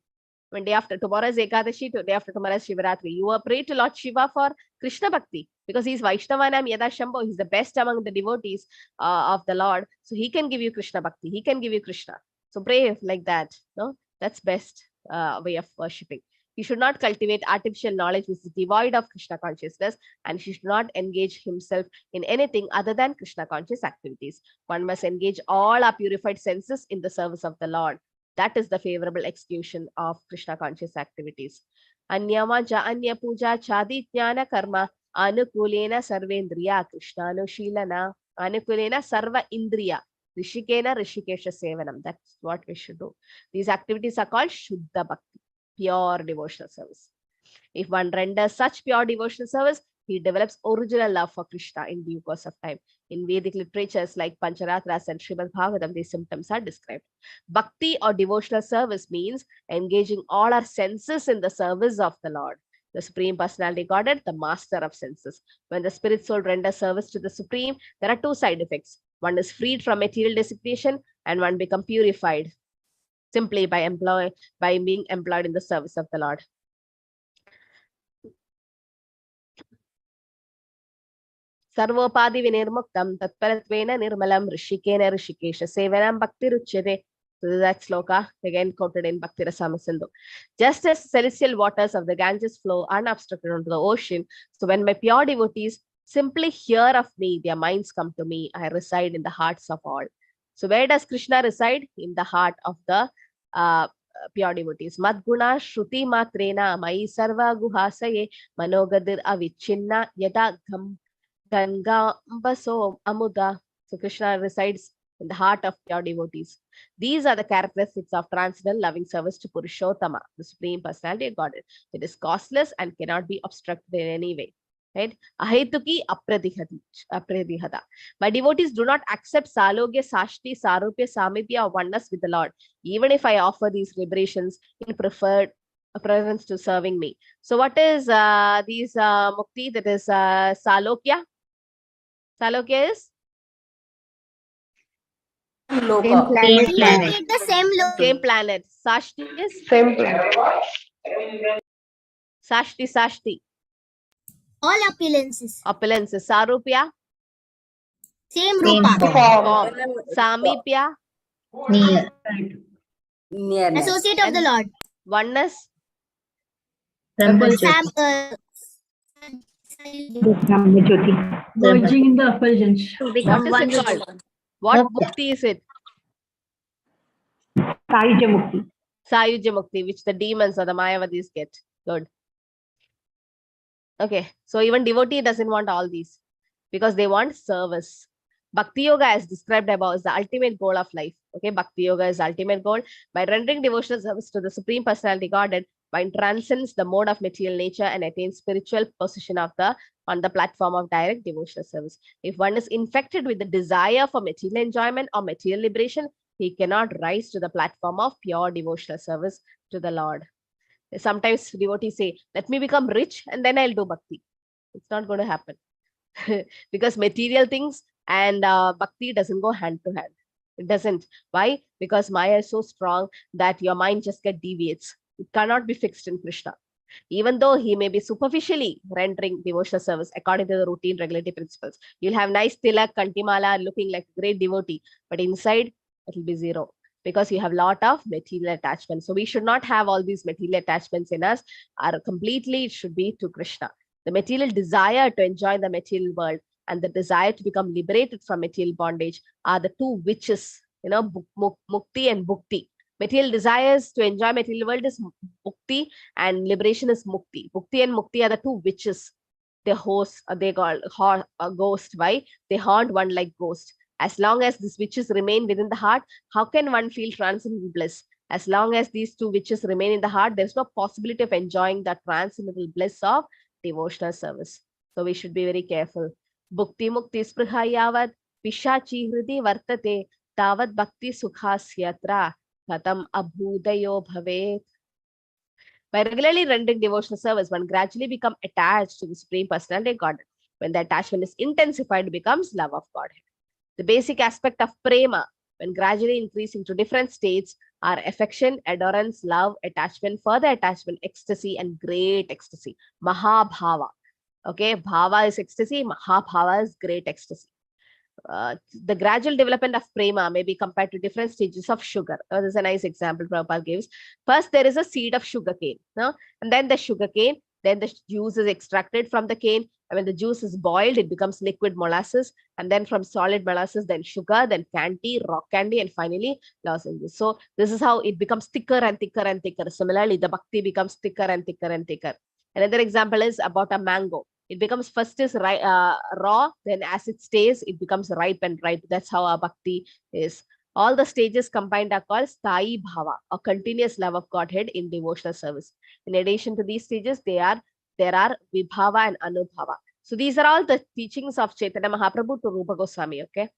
When day after tomorrow is Ekadashi, day after tomorrow is Shivaratri, you are pray to Lord Shiva for Krishna Bhakti because he's Vaishnavanam Yada Shambho. He's the best among the devotees of the Lord. So he can give you Krishna Bhakti. He can give you Krishna. So pray like that. No, that's best way of worshipping. He should not cultivate artificial knowledge which is devoid of Krishna consciousness, and he should not engage himself in anything other than Krishna conscious activities. One must engage all our purified senses in the service of the Lord. That is the favorable execution of Krishna conscious activities. Anyama ja anya puja chadi jnana karma anukulena sarvendriya Krishnanushilana anukulena sarva indriya rishikena rishikesha sevanam. That's what we should do. These activities are called Shuddha Bhakti, pure devotional service. If one renders such pure devotional service, he develops original love for Krishna in due course of time. In Vedic literatures like Pancharatras and Srimad Bhagavatam, these symptoms are described. Bhakti or devotional service means engaging all our senses in the service of the Lord. The Supreme Personality Godhead, the master of senses. When the spirit soul renders service to the Supreme, there are two side effects. One is freed from material dissipation and one become purified simply by being employed in the service of the Lord. Sarvopadi vinirmuktam tatparatvena nirmalam rishikena rishikesha sevanam bhakti ruchyate. So that sloka again quoted in Bhakti Rasama Sindhu. Just as celestial waters of the Ganges flow unobstructed onto the ocean, so when my pure devotees simply hear of me, their minds come to me. I reside in the hearts of all. So where does Krishna reside? In the heart of the pure devotees. Madguna Shruti Matrena Mai Sarva Guhasaye Manogadir Avichinna Yada Ganga Ambaso Amuda. So Krishna resides in the heart of pure devotees. These are the characteristics of transcendental loving service to Purushottama, the Supreme Personality of Godhead. It is costless and cannot be obstructed in any way. Right? Ahetuki apradihata. My devotees do not accept salogya, sashti, sarupya, samipya, or oneness with the Lord, even if I offer these liberations in preference to serving me. So what is these mukti? That is salokya. Salokya is? Same planet. Relocate the same location. Same planet. Sashti is? Same planet. Sashti. All opulences. Opulences. Sarupya? Same rupa. Form. Samipya? Near. Associate of the Lord. Oneness? Sam, Merging in the effulgence. What is it called? What mukti is it? Sayuja Mukti. Sayuja Mukti, which the demons or the Mayavadis get. Good. Okay, so even devotee doesn't want all these because they want service. Bhakti Yoga, as described above, is the ultimate goal of life. Okay, Bhakti Yoga is the ultimate goal. By rendering devotional service to the Supreme Personality Godhead, one transcends the mode of material nature and attains spiritual position on the platform of direct devotional service. If one is infected with the desire for material enjoyment or material liberation, he cannot rise to the platform of pure devotional service to the Lord. Sometimes devotees say, let me become rich and then I'll do bhakti. It's not going to happen. Because material things and bhakti doesn't go hand to hand. It doesn't. Why? Because Maya is so strong that your mind just deviates. It cannot be fixed in Krishna. Even though he may be superficially rendering devotional service according to the routine regulatory principles. You'll have nice tilak, kantimala, looking like a great devotee, but inside it will be zero because you have a lot of material attachments. So we should not have all these material attachments in us. It should be to Krishna. The material desire to enjoy the material world and the desire to become liberated from material bondage are the two witches, mukti and bhukti. Material desires to enjoy material world is bhukti and liberation is mukti. Bhukti and mukti are the two witches. They call a ghost. Why? They haunt one like ghost. As long as these witches remain within the heart, how can one feel transcendental bliss? As long as these two witches remain in the heart, there's no possibility of enjoying the transcendental bliss of devotional service. So we should be very careful. Bhukti mukti spriha yavad pishachi hridi vartate tavad bhakti sukhasyatra katam abhudayo bhavet. By regularly rendering devotional service, one gradually becomes attached to the Supreme Personality of Godhead. When the attachment is intensified, it becomes love of Godhead. The basic aspect of prema, when gradually increasing to different states, are affection, adorance, love, attachment, further attachment, ecstasy, and great ecstasy. Mahabhava. Okay, bhava is ecstasy, mahabhava is great ecstasy. The gradual development of prema may be compared to different stages of sugar. There's a nice example Prabhupada gives. First, there is a seed of sugar cane, no? And then the sugar cane, then the juice is extracted from the cane. And when the juice is boiled, it becomes liquid molasses. And then from solid molasses, then sugar, then candy, rock candy, and finally lozenges. So this is how it becomes thicker and thicker and thicker. Similarly, the bhakti becomes thicker and thicker and thicker. Another example is about a mango. It becomes first is raw, then as it stays, it becomes ripe and ripe. That's how our bhakti is. All the stages combined are called sthayi bhava, or continuous love of Godhead in devotional service. In addition to these stages, there are vibhava and anubhava. So these are all the teachings of Chaitanya Mahaprabhu to Rupa Goswami, okay,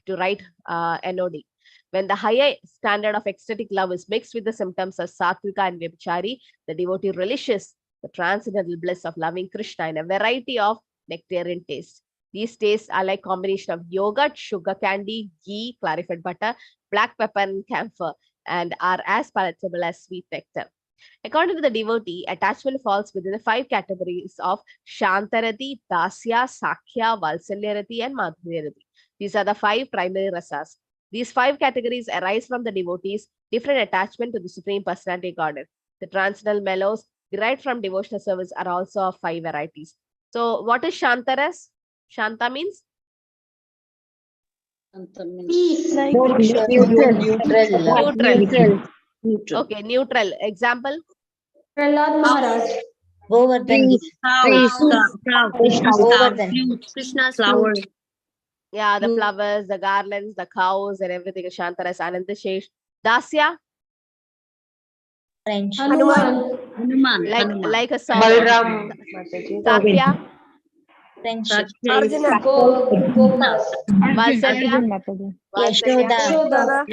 to write NOD. When the higher standard of ecstatic love is mixed with the symptoms of Satvika and Vyabhichari, the devotee relishes the transcendental bliss of loving Krishna in a variety of nectarian tastes. These tastes are like combination of yogurt, sugar candy, ghee, clarified butter, black pepper, and camphor, and are as palatable as sweet nectar. According to the devotee, attachment falls within the 5 categories of Shantarati, Dasya, Sakhya, Valsalyarati, and Madhuryarati. These are the 5 primary rasas. These 5 categories arise from the devotee's different attachment to the Supreme Personality Godhead. The transcendental mellows derived from devotional service are also of 5 varieties. So, what is Shantaras? Shanta means? Peace. Neutral. Okay, neutral. Example? Prahlad Maharaj. Krishna's flowers. Yeah, the flowers, the garlands, the cows, and everything is Shantaras. Anandashesh. Dasya? Hanuman. Like a song. Balram. Sakhya? Arjuna. Gopas. Valsalya? Arjun Mataji. Yashoda.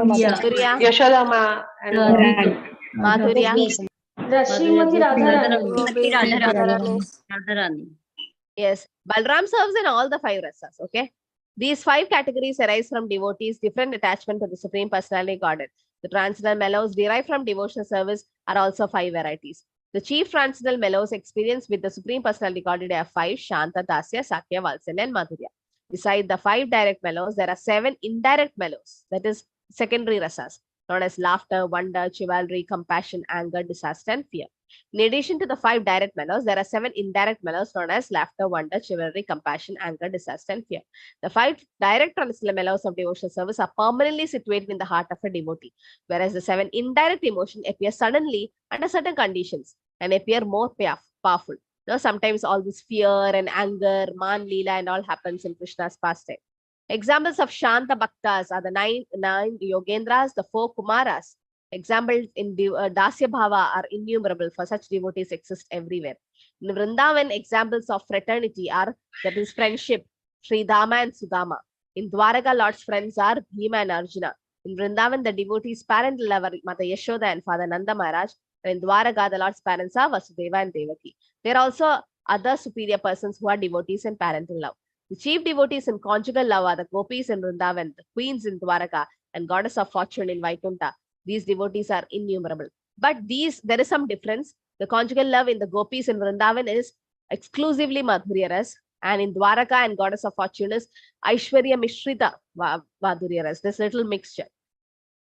Madhurya? Yashodama and Madhurya? Srimati Radharani. Radharani. Yes, Balram serves in all the 5 rasas, okay? These 5 categories arise from devotees' different attachment to the Supreme Personality Godhead. The transcendental mellows derived from devotional service are also 5 varieties. The chief transcendental mellows experienced with the Supreme Personality Godhead are 5: Shanta, Dasya, Sakhya, Valsalya, and Madhurya. Beside the 5 direct mellows, there are 7 indirect mellows, that is secondary rasas, known as laughter, wonder, chivalry, compassion, anger, disaster, and fear. In addition to the 5 direct mellows, there are 7 indirect mellows known as laughter, wonder, chivalry, compassion, anger, disaster, and fear. The 5 direct transcendental mellows of devotional service are permanently situated in the heart of a devotee, whereas the 7 indirect emotions appear suddenly under certain conditions and appear more powerful. Now, sometimes all this fear and anger, man, Lila, and all happens in Krishna's pastime. Examples of Shanta Bhaktas are the 9 Yogendras, the 4 Kumaras. Examples in Dasya Bhava are innumerable, for such devotees exist everywhere. In Vrindavan, examples of fraternity are, that is friendship, Sri Dama and Sudama. In Dwaraka, Lord's friends are Bhima and Arjuna. In Vrindavan, the devotees' parental lover, Mother Yashoda and Father Nanda Maharaj. And in Dwaraka, the Lord's parents are Vasudeva and Devaki. There are also other superior persons who are devotees in parental love. The chief devotees in conjugal love are the gopis in Vrindavan, the queens in Dwaraka, and goddess of fortune in Vaikuntha. These devotees are innumerable. But there is some difference. The conjugal love in the gopis in Vrindavan is exclusively Madhurya Ras, and in Dwaraka and goddess of fortune is Aishwarya Mishrita Madhurya Ras. This little mixture.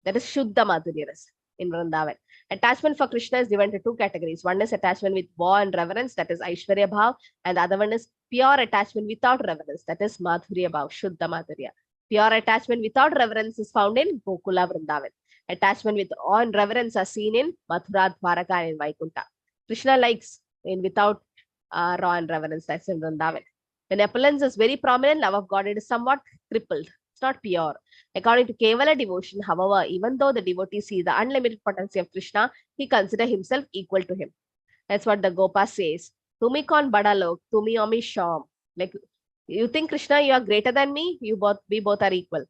That is Shuddha Madhurya Ras in Vrindavan. Attachment for Krishna is divided into 2 categories. One is attachment with awe and reverence, that is Aishwarya Bhav, and the other one is pure attachment without reverence, that is Madhurya Bhav, Shuddha Madhurya. Pure attachment without reverence is found in Gokula Vrindavan. Attachment with awe and reverence are seen in Mathura, Dwaraka, and in Vaikuntha. Krishna likes in without raw and reverence, that's in Vrindavan. When opulence is very prominent, love of God, it is somewhat crippled. It's not pure. According to Kevala devotion, however, even though the devotee sees the unlimited potency of Krishna, he considers himself equal to him. That's what the Gopa says. Tumi kon bada log, tumi omi sham. Like, you think Krishna, you are greater than me? We both are equal.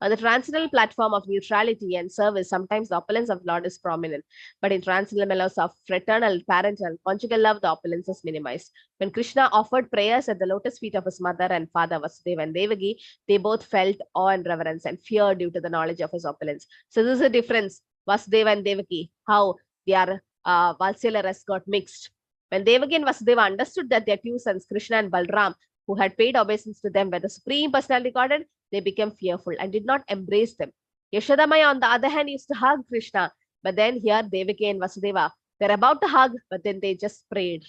On the transcendental platform of neutrality and service, sometimes the opulence of Lord is prominent. But in transcendental mellows of fraternal, parental, conjugal love, the opulence is minimized. When Krishna offered prayers at the lotus feet of his mother and father, Vasudeva and Devaki, they both felt awe and reverence and fear due to the knowledge of his opulence. So this is a difference. Vasudeva and Devaki, how their Valsalya Ras got mixed. When Devaki and Vasudeva understood that their 2 sons, Krishna and Balram, who had paid obeisance to them by the Supreme Personality Godhead, they became fearful and did not embrace them. Yashodamaya, on the other hand, used to hug Krishna, but then here Devaki and Vasudeva, they're about to hug, but then they just prayed.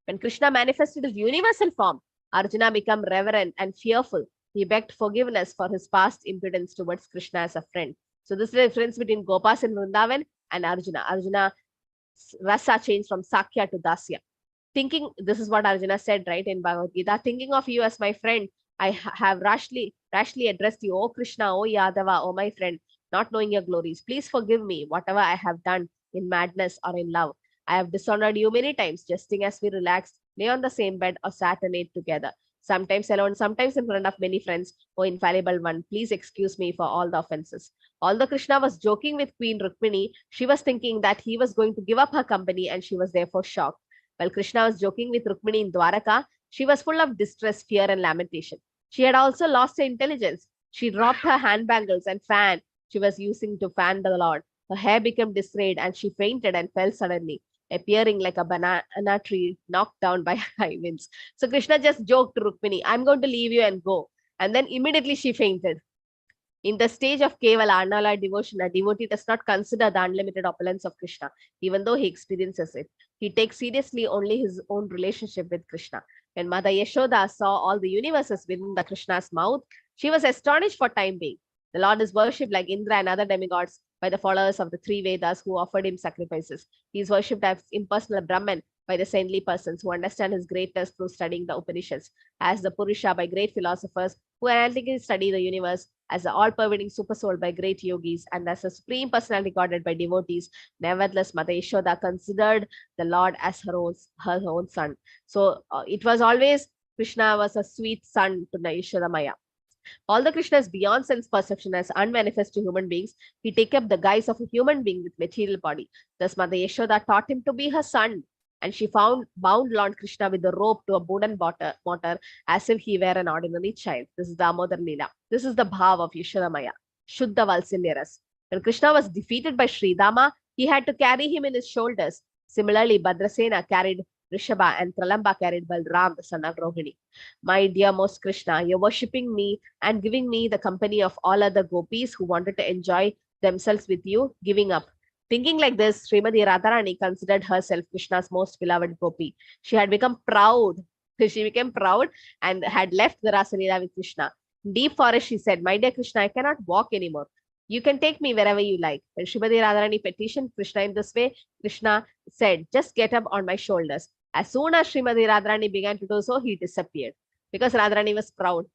When Krishna manifested his universal form, Arjuna became reverent and fearful. He begged forgiveness for his past impudence towards Krishna as a friend. So this is the difference between Gopas in Vrindavan and Arjuna. Arjuna rasa changed from Sakya to Dasya. Thinking, this is what Arjuna said, right, in Bhagavad Gita, thinking of you as my friend, I have rashly addressed you, O Krishna, O Yadava, O my friend, not knowing your glories. Please forgive me, whatever I have done in madness or in love. I have dishonored you many times, jesting as we relaxed. lay on the same bed, or sat and ate together, sometimes alone, sometimes in front of many friends. O infallible one, please excuse me for all the offenses. Although Krishna was joking with Queen Rukmini, she was thinking that he was going to give up her company, and she was therefore shocked. While Krishna was joking with Rukmini in Dwaraka, she was full of distress, fear, and lamentation. She had also lost her intelligence. She dropped her hand bangles and fan she was using to fan the Lord. Her hair became disarrayed, and she fainted and fell suddenly, appearing like a banana tree knocked down by high winds. So Krishna just joked to Rukmini, I'm going to leave you and go. And then immediately she fainted. In the stage of Kevala Annala devotion, a devotee does not consider the unlimited opulence of Krishna, even though he experiences it. He takes seriously only his own relationship with Krishna. When Mother Yashoda saw all the universes within the Krishna's mouth, she was astonished for time being. The Lord is worshipped like Indra and other demigods by the followers of the three Vedas who offered him sacrifices. He is worshipped as impersonal Brahman by the saintly persons who understand his greatness through studying the Upanishads, as the Purusha by great philosophers who analytically study the universe, as the all-pervading supersoul by great yogis, and as a supreme personality guarded by devotees. Nevertheless, Mother Yashoda considered the Lord as her own son. So it was always Krishna was a sweet son to Yashoda Maya. Although Krishna is beyond sense perception as unmanifest to human beings, he take up the guise of a human being with material body. Thus, Mother Yashoda taught him to be her son, and she bound Lord Krishna with a rope to a wooden mortar as if he were an ordinary child. This is Damodar Lila. This is the bhav of Yashoda Maya, Shuddha Valsilyaras. When Krishna was defeated by Sridama, he had to carry him in his shoulders. Similarly, Bhadrasena carried Rishabha and Pralamba carried Balram, the son of Rohini. My dear most Krishna, you're worshipping me and giving me the company of all other gopis who wanted to enjoy themselves with you, giving up. Thinking like this, Srimati Radharani considered herself Krishna's most beloved gopi. She had become proud. She became proud and had left the Rasalila with Krishna. In deep forest, she said, my dear Krishna, I cannot walk anymore. You can take me wherever you like. When Srimati Radharani petitioned Krishna in this way, Krishna said, just get up on my shoulders. As soon as Srimati Radharani began to do so, he disappeared. Because Radharani was proud.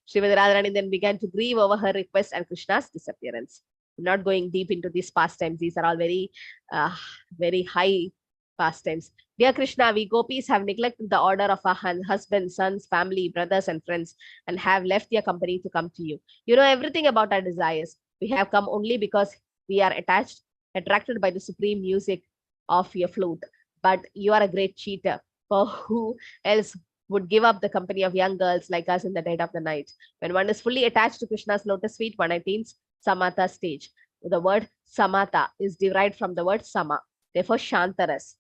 Srimati Radharani then began to grieve over her request and Krishna's disappearance. I'm not going deep into these pastimes. These are all very high pastimes. Dear Krishna, we gopis have neglected the order of our husbands, sons, family, brothers, and friends, and have left their company to come to you. You know everything about our desires. We have come only because we are attracted by the supreme music of your flute. But you are a great cheater. For who else would give up the company of young girls like us in the dead of the night? When one is fully attached to Krishna's lotus feet, one attains Samatha stage. The word Samatha is derived from the word Sama. Therefore, Shantaras.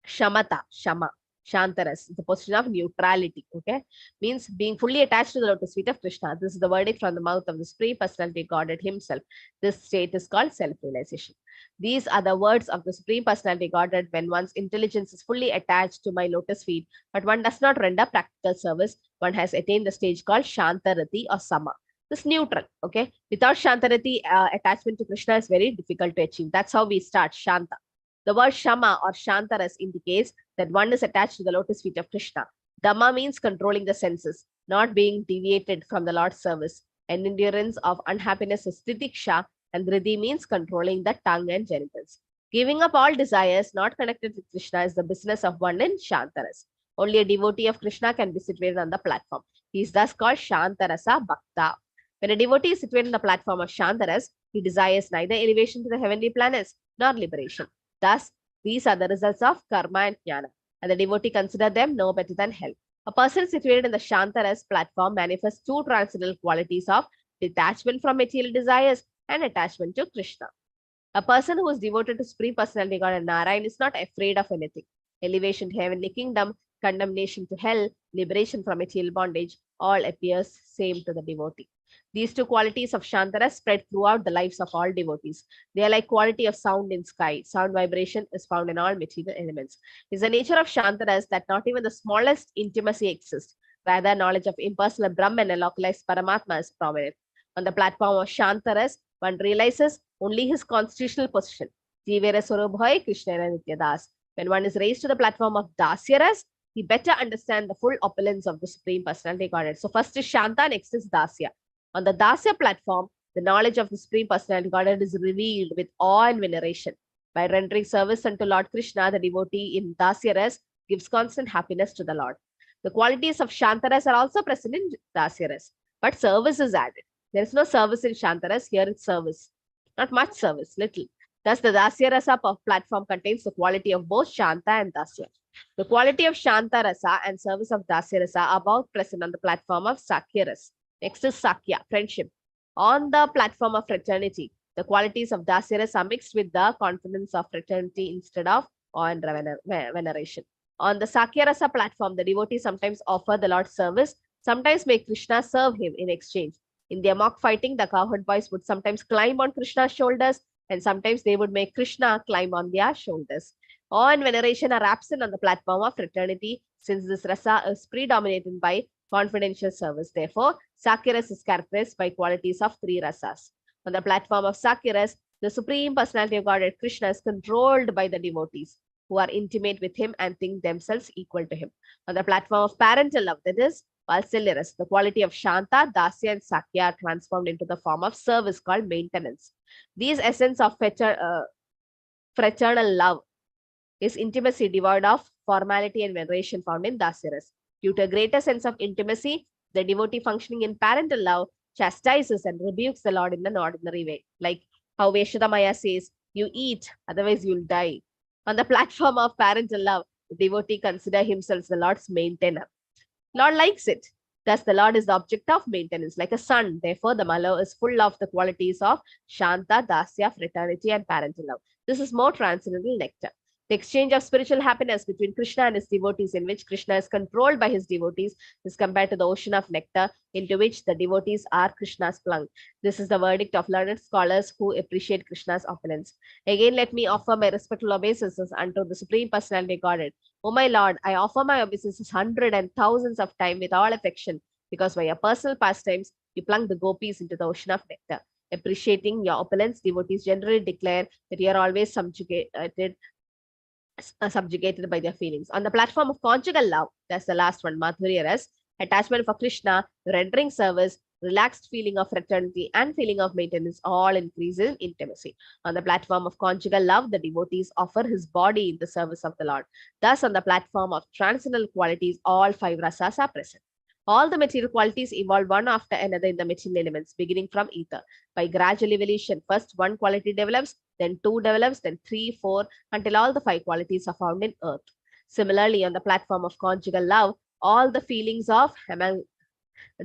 Shamata, Shama. Shantaras is the position of neutrality. Okay, means being fully attached to the lotus feet of Krishna. This is the verdict from the mouth of the Supreme Personality Godhead himself. This state is called self-realization. These are the words of the Supreme Personality Godhead when one's intelligence is fully attached to my lotus feet, but one does not render practical service. One has attained the stage called Shantarati or Sama. This neutral. Okay, without Shantarati, attachment to Krishna is very difficult to achieve. That's how we start Shanta. The word Shama or Shantaras indicates that one is attached to the lotus feet of Krishna. Dhamma means controlling the senses, not being deviated from the Lord's service. And endurance of unhappiness is Titiksha, and Dhridi means controlling the tongue and genitals. Giving up all desires not connected with Krishna is the business of one in Shantaras. Only a devotee of Krishna can be situated on the platform. He is thus called Shantarasa Bhakta. When a devotee is situated on the platform of Shantaras, he desires neither elevation to the heavenly planets nor liberation. Thus, these are the results of karma and jnana, and the devotee considers them no better than hell. A person situated in the Shantaras platform manifests two transcendental qualities of detachment from material desires and attachment to Krishna. A person who is devoted to Supreme Personality God and Narayan is not afraid of anything. Elevation to heavenly kingdom, condemnation to hell, liberation from material bondage, all appears same to the devotee. These two qualities of Shantara spread throughout the lives of all devotees. They are like quality of sound in sky. Sound vibration is found in all material elements. It is the nature of Shantara that not even the smallest intimacy exists. Rather, knowledge of impersonal Brahman and localized Paramatma is prominent. On the platform of Shantaras, one realizes only his constitutional position. Jivera Sorobhoy Krishna Nityadas. When one is raised to the platform of Dasyaras, he better understand the full opulence of the Supreme Personality Godhead. So first is Shanta, next is Dasya. On the Dasya platform, the knowledge of the Supreme Personality Godhead is revealed with awe and veneration. By rendering service unto Lord Krishna, the devotee in Dasyaras gives constant happiness to the Lord. The qualities of Shantaras are also present in Dasyaras, but service is added. There is no service in Shantaras, here it's service. Not much service, little. Thus, the Dasya Rasa platform contains the quality of both Shanta and Dasya. The quality of Shanta Rasa and service of Dasya Rasa are both present on the platform of Sakya Rasa. Next is Sakya, friendship. On the platform of fraternity, the qualities of Dasya Rasa are mixed with the confidence of fraternity instead of awe and veneration. On the Sakya Rasa platform, the devotees sometimes offer the Lord service, sometimes make Krishna serve him in exchange. In their mock fighting, the cowherd boys would sometimes climb on Krishna's shoulders, and sometimes they would make Krishna climb on their shoulders. Awe and veneration are absent on the platform of fraternity, since this rasa is predominated by confidential service. Therefore, Sakyaras is characterized by qualities of three rasas. On the platform of Sakyaras, the Supreme Personality of Godhead Krishna is controlled by the devotees who are intimate with him and think themselves equal to him. On the platform of parental love, that is Valsalyaras, the quality of Shanta, Dasya, and Sakya are transformed into the form of service called maintenance. These essence of fraternal love is intimacy devoid of formality and veneration found in Dasyaras. Due to a greater sense of intimacy, the devotee functioning in parental love chastises and rebukes the Lord in an ordinary way. Like how Veshodamaya says, you eat, otherwise you'll die. On the platform of parental love, the devotee considers himself the Lord's maintainer. Lord likes it. Thus, the Lord is the object of maintenance, like a son. Therefore, the Mala is full of the qualities of Shanta, Dasya, fraternity, and parental love. This is more transcendental nectar. The exchange of spiritual happiness between Krishna and his devotees, in which Krishna is controlled by his devotees, is compared to the ocean of nectar into which the devotees are Krishna's plunged. This is the verdict of learned scholars who appreciate Krishna's opulence. Again, let me offer my respectful obeisances unto the Supreme Personality of Godhead. O my Lord, I offer my obeisances hundreds and thousands of times with all affection, because by your personal pastimes, you plunged the gopis into the ocean of nectar. Appreciating your opulence, devotees generally declare that you are always subjugated by their feelings. On the platform of conjugal love, that's the last one, Madhurya Ras, attachment for Krishna, rendering service, relaxed feeling of fraternity, and feeling of maintenance all increase in intimacy. On the platform of conjugal love, the devotees offer his body in the service of the Lord. Thus, on the platform of transcendental qualities, all five rasas are present. All the material qualities evolve one after another in the material elements, beginning from ether. By gradual evolution, first one quality develops, then two develops, then three, four, until all the five qualities are found in earth. Similarly, on the platform of conjugal love, all the feelings of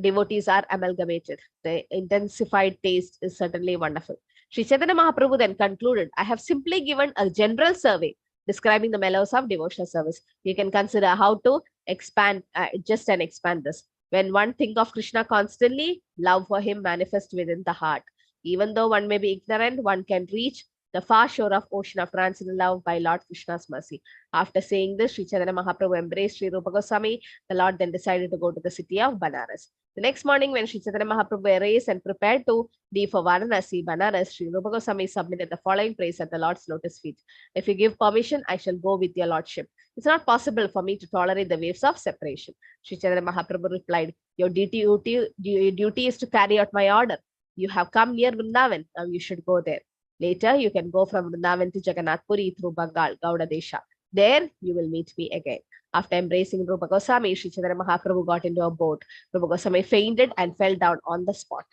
devotees are amalgamated. The intensified taste is certainly wonderful. Sri Chaitanya Mahaprabhu then concluded, I have simply given a general survey describing the mellows of devotional service. You can consider how to expand this. When one think of Krishna constantly, love for him manifests within the heart. Even though one may be ignorant, one can reach the far shore of ocean of transcendental love by Lord Krishna's mercy. After saying this, Sri Chaitanya Mahaprabhu embraced Sri Rupa Goswami. The Lord then decided to go to the city of Banaras. The next morning, when Sri Chaitanya Mahaprabhu arose and prepared to leave for Varanasi, Banaras, Sri Rupa Goswami submitted the following praise at the Lord's lotus feet. If you give permission, I shall go with your lordship. It's not possible for me to tolerate the waves of separation. Sri Chaitanya Mahaprabhu replied, your duty is to carry out my order. You have come near Vrindavan, now you should go there. Later, you can go from Vrindavan to Jagannath Puri through Bengal, Gauda Desha. There, you will meet me again. After embracing Rupa Goswami, Sri Chaitanya Mahaprabhu got into a boat. Rupa Goswami fainted and fell down on the spot.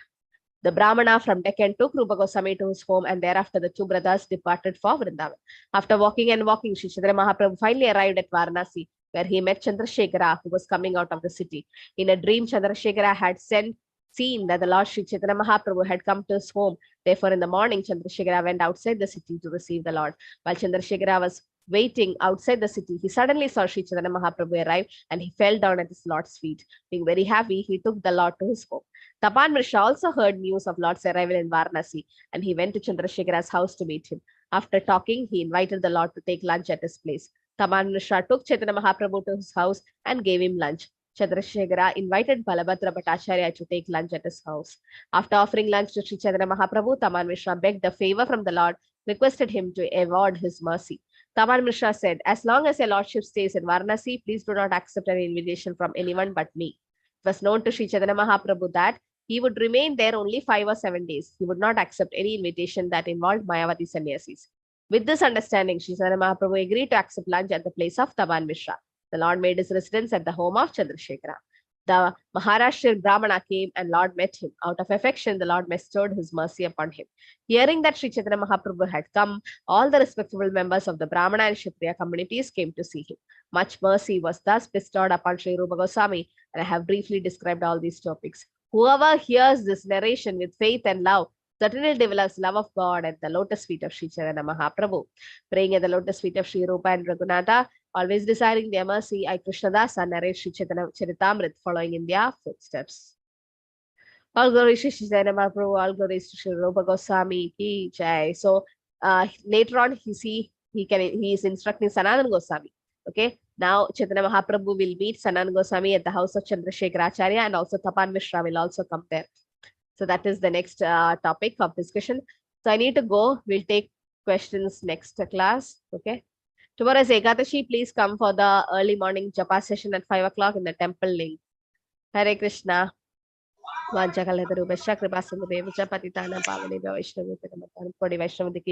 The Brahmana from Deccan took Rupa Goswami to his home, and thereafter the two brothers departed for Vrindavan. After walking and walking, Sri Chaitanya Mahaprabhu finally arrived at Varanasi, where he met Chandrasekhara, who was coming out of the city. In a dream, Chandrasekhara had seen that the Lord Sri Chaitanya Mahaprabhu had come to his home. Therefore, in the morning, Chandrasekhara went outside the city to receive the Lord. While Chandrasekhara was waiting outside the city, he suddenly saw Sri Chaitanya Mahaprabhu arrive, and he fell down at his Lord's feet. Being very happy, he took the Lord to his home. Tapan Mishra also heard news of Lord's arrival in Varanasi, and he went to Chandrasekhara's house to meet him. After talking, he invited the Lord to take lunch at his place. Tapan Mishra took Chaitanya Mahaprabhu to his house and gave him lunch. Chandrasekhara invited Balabhadra Bhattacharya to take lunch at his house. After offering lunch to Sri Chaitanya Mahaprabhu, Tapan Mishra begged a favor from the Lord, requested him to award his mercy. Tapan Mishra said, as long as your lordship stays in Varanasi, please do not accept any invitation from anyone but me. It was known to Sri Chaitanya Mahaprabhu that he would remain there only 5 or 7 days. He would not accept any invitation that involved Mayavati sannyasis. With this understanding, Sri Chaitanya Mahaprabhu agreed to accept lunch at the place of Tapan Mishra. The Lord made his residence at the home of Chandrasekhara. The Maharashtrian Brahmana came and Lord met him. Out of affection, the Lord bestowed his mercy upon him. Hearing that Sri Chaitanya Mahaprabhu had come, all the respectable members of the Brahmana and Kshatriya communities came to see him. Much mercy was thus bestowed upon Sri Rupa Goswami, and I have briefly described all these topics. Whoever hears this narration with faith and love certainly develops love of God at the lotus feet of Sri Chaitanya Mahaprabhu. Praying at the lotus feet of Sri Rupa and Raghunatha, always desiring their mercy, I Krishnadasa narrate Sri Chaitanya Charitamrita following in their footsteps. All glories to Sri Chaitanya Mahaprabhu, all glories to Sri Rupa Goswami ki jai. So later on, he is instructing Sanatana Goswami. Okay, now Chaitanya Mahaprabhu will meet Sanatana Goswami at the house of Chandrasekhara Acharya, and also Tapan Mishra will also come there. So that is the next topic of discussion. So I need to go. We'll take questions next class. Okay. Tomorrow is Ekadashi. Please come for the early morning japa session at 5 o'clock in the temple link. Hare Krishna. Vancha Kalhataru Besha Kripa Sindhu Patitana Pavani Vaishnavi Vaishnavi